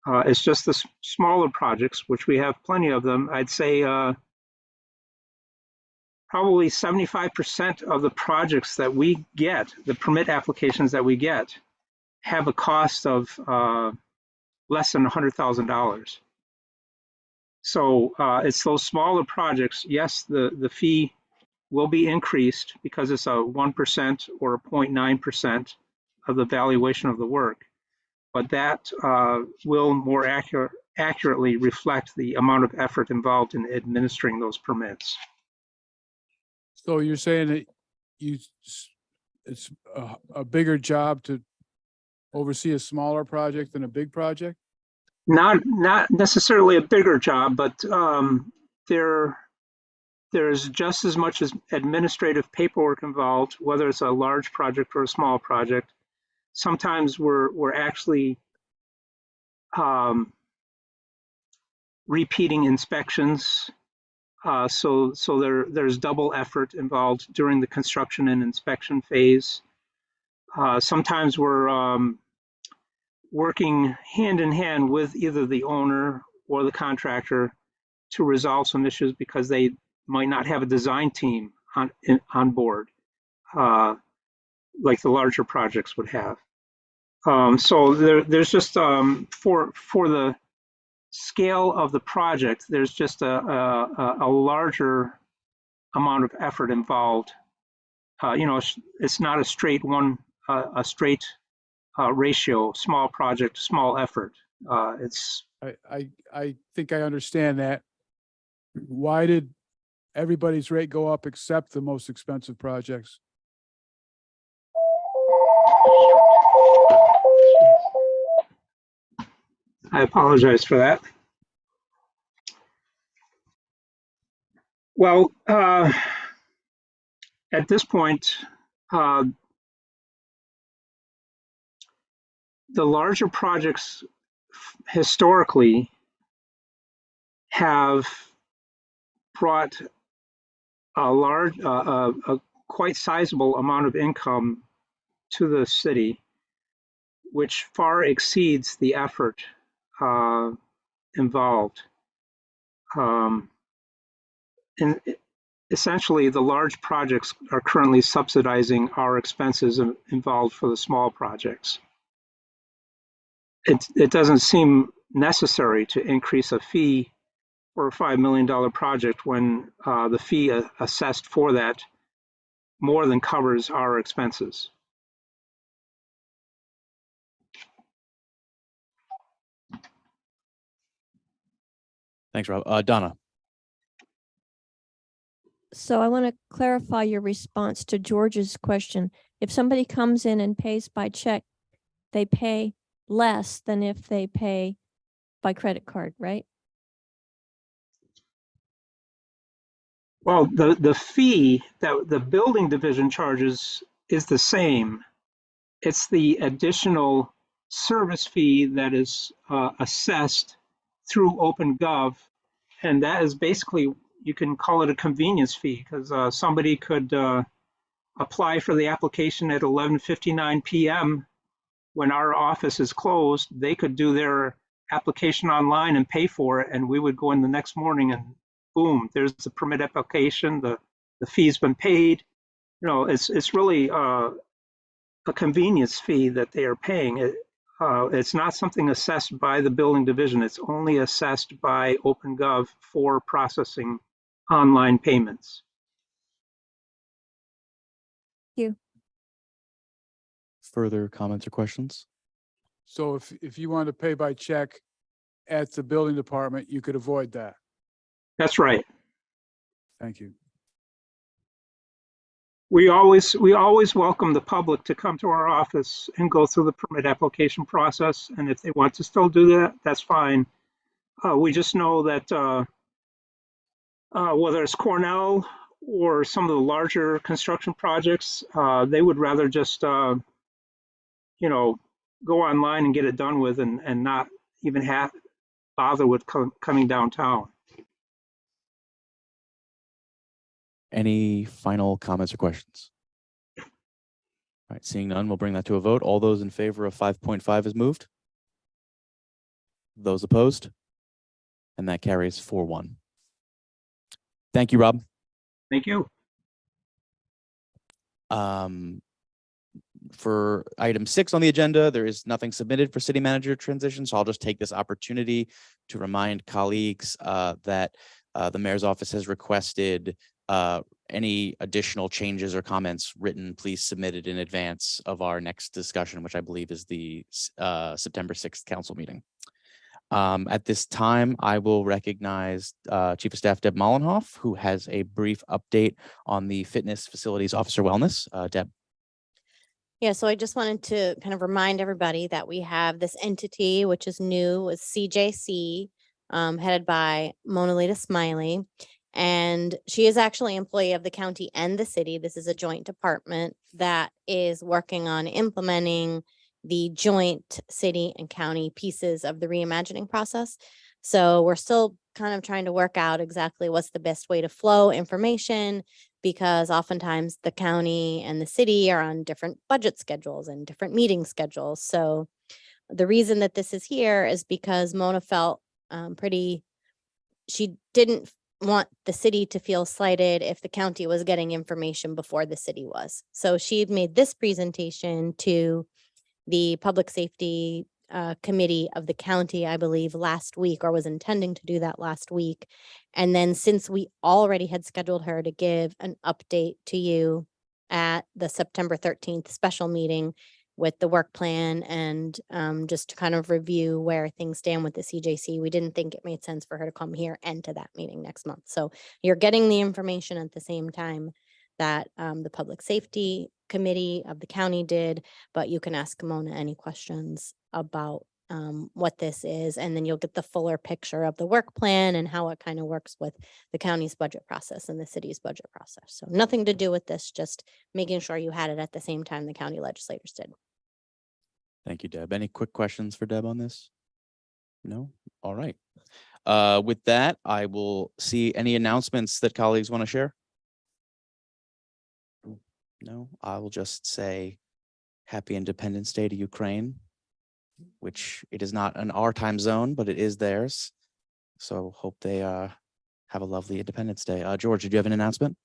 It's just the smaller projects, which we have plenty of them. I'd say probably 75% of the projects that we get, the permit applications that we get, have a cost of less than $100,000. So it's those smaller projects. Yes, the fee will be increased because it's a 1% or a 0.9% of the valuation of the work, but that will more accurately reflect the amount of effort involved in administering those permits. So you're saying that it's a bigger job to oversee a smaller project than a big project? Not necessarily a bigger job, but there's just as much as administrative paperwork involved, whether it's a large project or a small project. Sometimes we're actually repeating inspections. So there's double effort involved during the construction and inspection phase. Sometimes we're working hand in hand with either the owner or the contractor to resolve some issues because they might not have a design team on board, like the larger projects would have. So there's just for the scale of the project, there's just a larger amount of effort involved. It's not a straight ratio, small project, small effort. I think I understand that. Why did everybody's rate go up except the most expensive projects? I apologize for that. Well, at this point, the larger projects historically have brought a quite sizable amount of income to the city, which far exceeds the effort involved. And essentially, the large projects are currently subsidizing our expenses involved for the small projects. It doesn't seem necessary to increase a fee for a $5 million project when the fee assessed for that more than covers our expenses. Thanks, Rob. Donna. So I want to clarify your response to George's question. If somebody comes in and pays by check, they pay less than if they pay by credit card, right? Well, the fee that the building division charges is the same. It's the additional service fee that is assessed through OpenGov, and that is basically, you can call it a convenience fee, because somebody could apply for the application at 11:59 p.m. when our office is closed. They could do their application online and pay for it, and we would go in the next morning and boom, there's the permit application, the fee's been paid. It's really a convenience fee that they are paying. It's not something assessed by the building division. It's only assessed by OpenGov for processing online payments. Thank you. Further comments or questions? So if you want to pay by check at the building department, you could avoid that. That's right. Thank you. We always welcome the public to come to our office and go through the permit application process. And if they want to still do that, that's fine. We just know that whether it's Cornell or some of the larger construction projects, they would rather just, go online and get it done with and not even bother with coming downtown. Any final comments or questions? All right, seeing none, we'll bring that to a vote. All those in favor of 5.5 is moved? Those opposed? And that carries 4-1. Thank you, Rob. Thank you. For item 6 on the agenda, there is nothing submitted for city manager transition, so I'll just take this opportunity to remind colleagues that the mayor's office has requested any additional changes or comments written, please submit it in advance of our next discussion, which I believe is the September 6th council meeting. At this time, I will recognize Chief of Staff Deb Mollenhoff, who has a brief update on the Fitness Facilities Officer Wellness. Deb. Yeah, so I just wanted to kind of remind everybody that we have this entity, which is new, with CJC, headed by Mona Lita Smiley. And she is actually an employee of the county and the city. This is a joint department that is working on implementing the joint city and county pieces of the reimagining process. So we're still kind of trying to work out exactly what's the best way to flow information, because oftentimes the county and the city are on different budget schedules and different meeting schedules. So the reason that this is here is because Mona felt she didn't want the city to feel slighted if the county was getting information before the city was. So she had made this presentation to the Public Safety Committee of the county, I believe, last week, or was intending to do that last week. And then since we already had scheduled her to give an update to you at the September 13th special meeting with the work plan and just to kind of review where things stand with the CJC, we didn't think it made sense for her to come here and to that meeting next month. So you're getting the information at the same time that the Public Safety Committee of the county did, but you can ask Mona any questions about what this is, and then you'll get the fuller picture of the work plan and how it kind of works with the county's budget process and the city's budget process. So nothing to do with this, just making sure you had it at the same time the county legislators did. Thank you, Deb. Any quick questions for Deb on this? No? All right. With that, I will see any announcements that colleagues want to share. No, I will just say Happy Independence Day to Ukraine, which it is not in our time zone, but it is theirs. So hope they have a lovely Independence Day. George, did you have an announcement?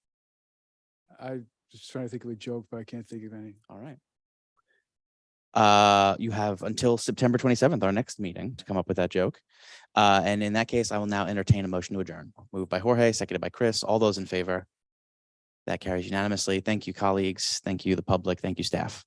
I just trying to think of a joke, but I can't think of any. All right. You have until September 27th, our next meeting, to come up with that joke. And in that case, I will now entertain a motion to adjourn. Moved by Jorge, seconded by Chris. All those in favor? That carries unanimously. Thank you, colleagues. Thank you, the public. Thank you, staff.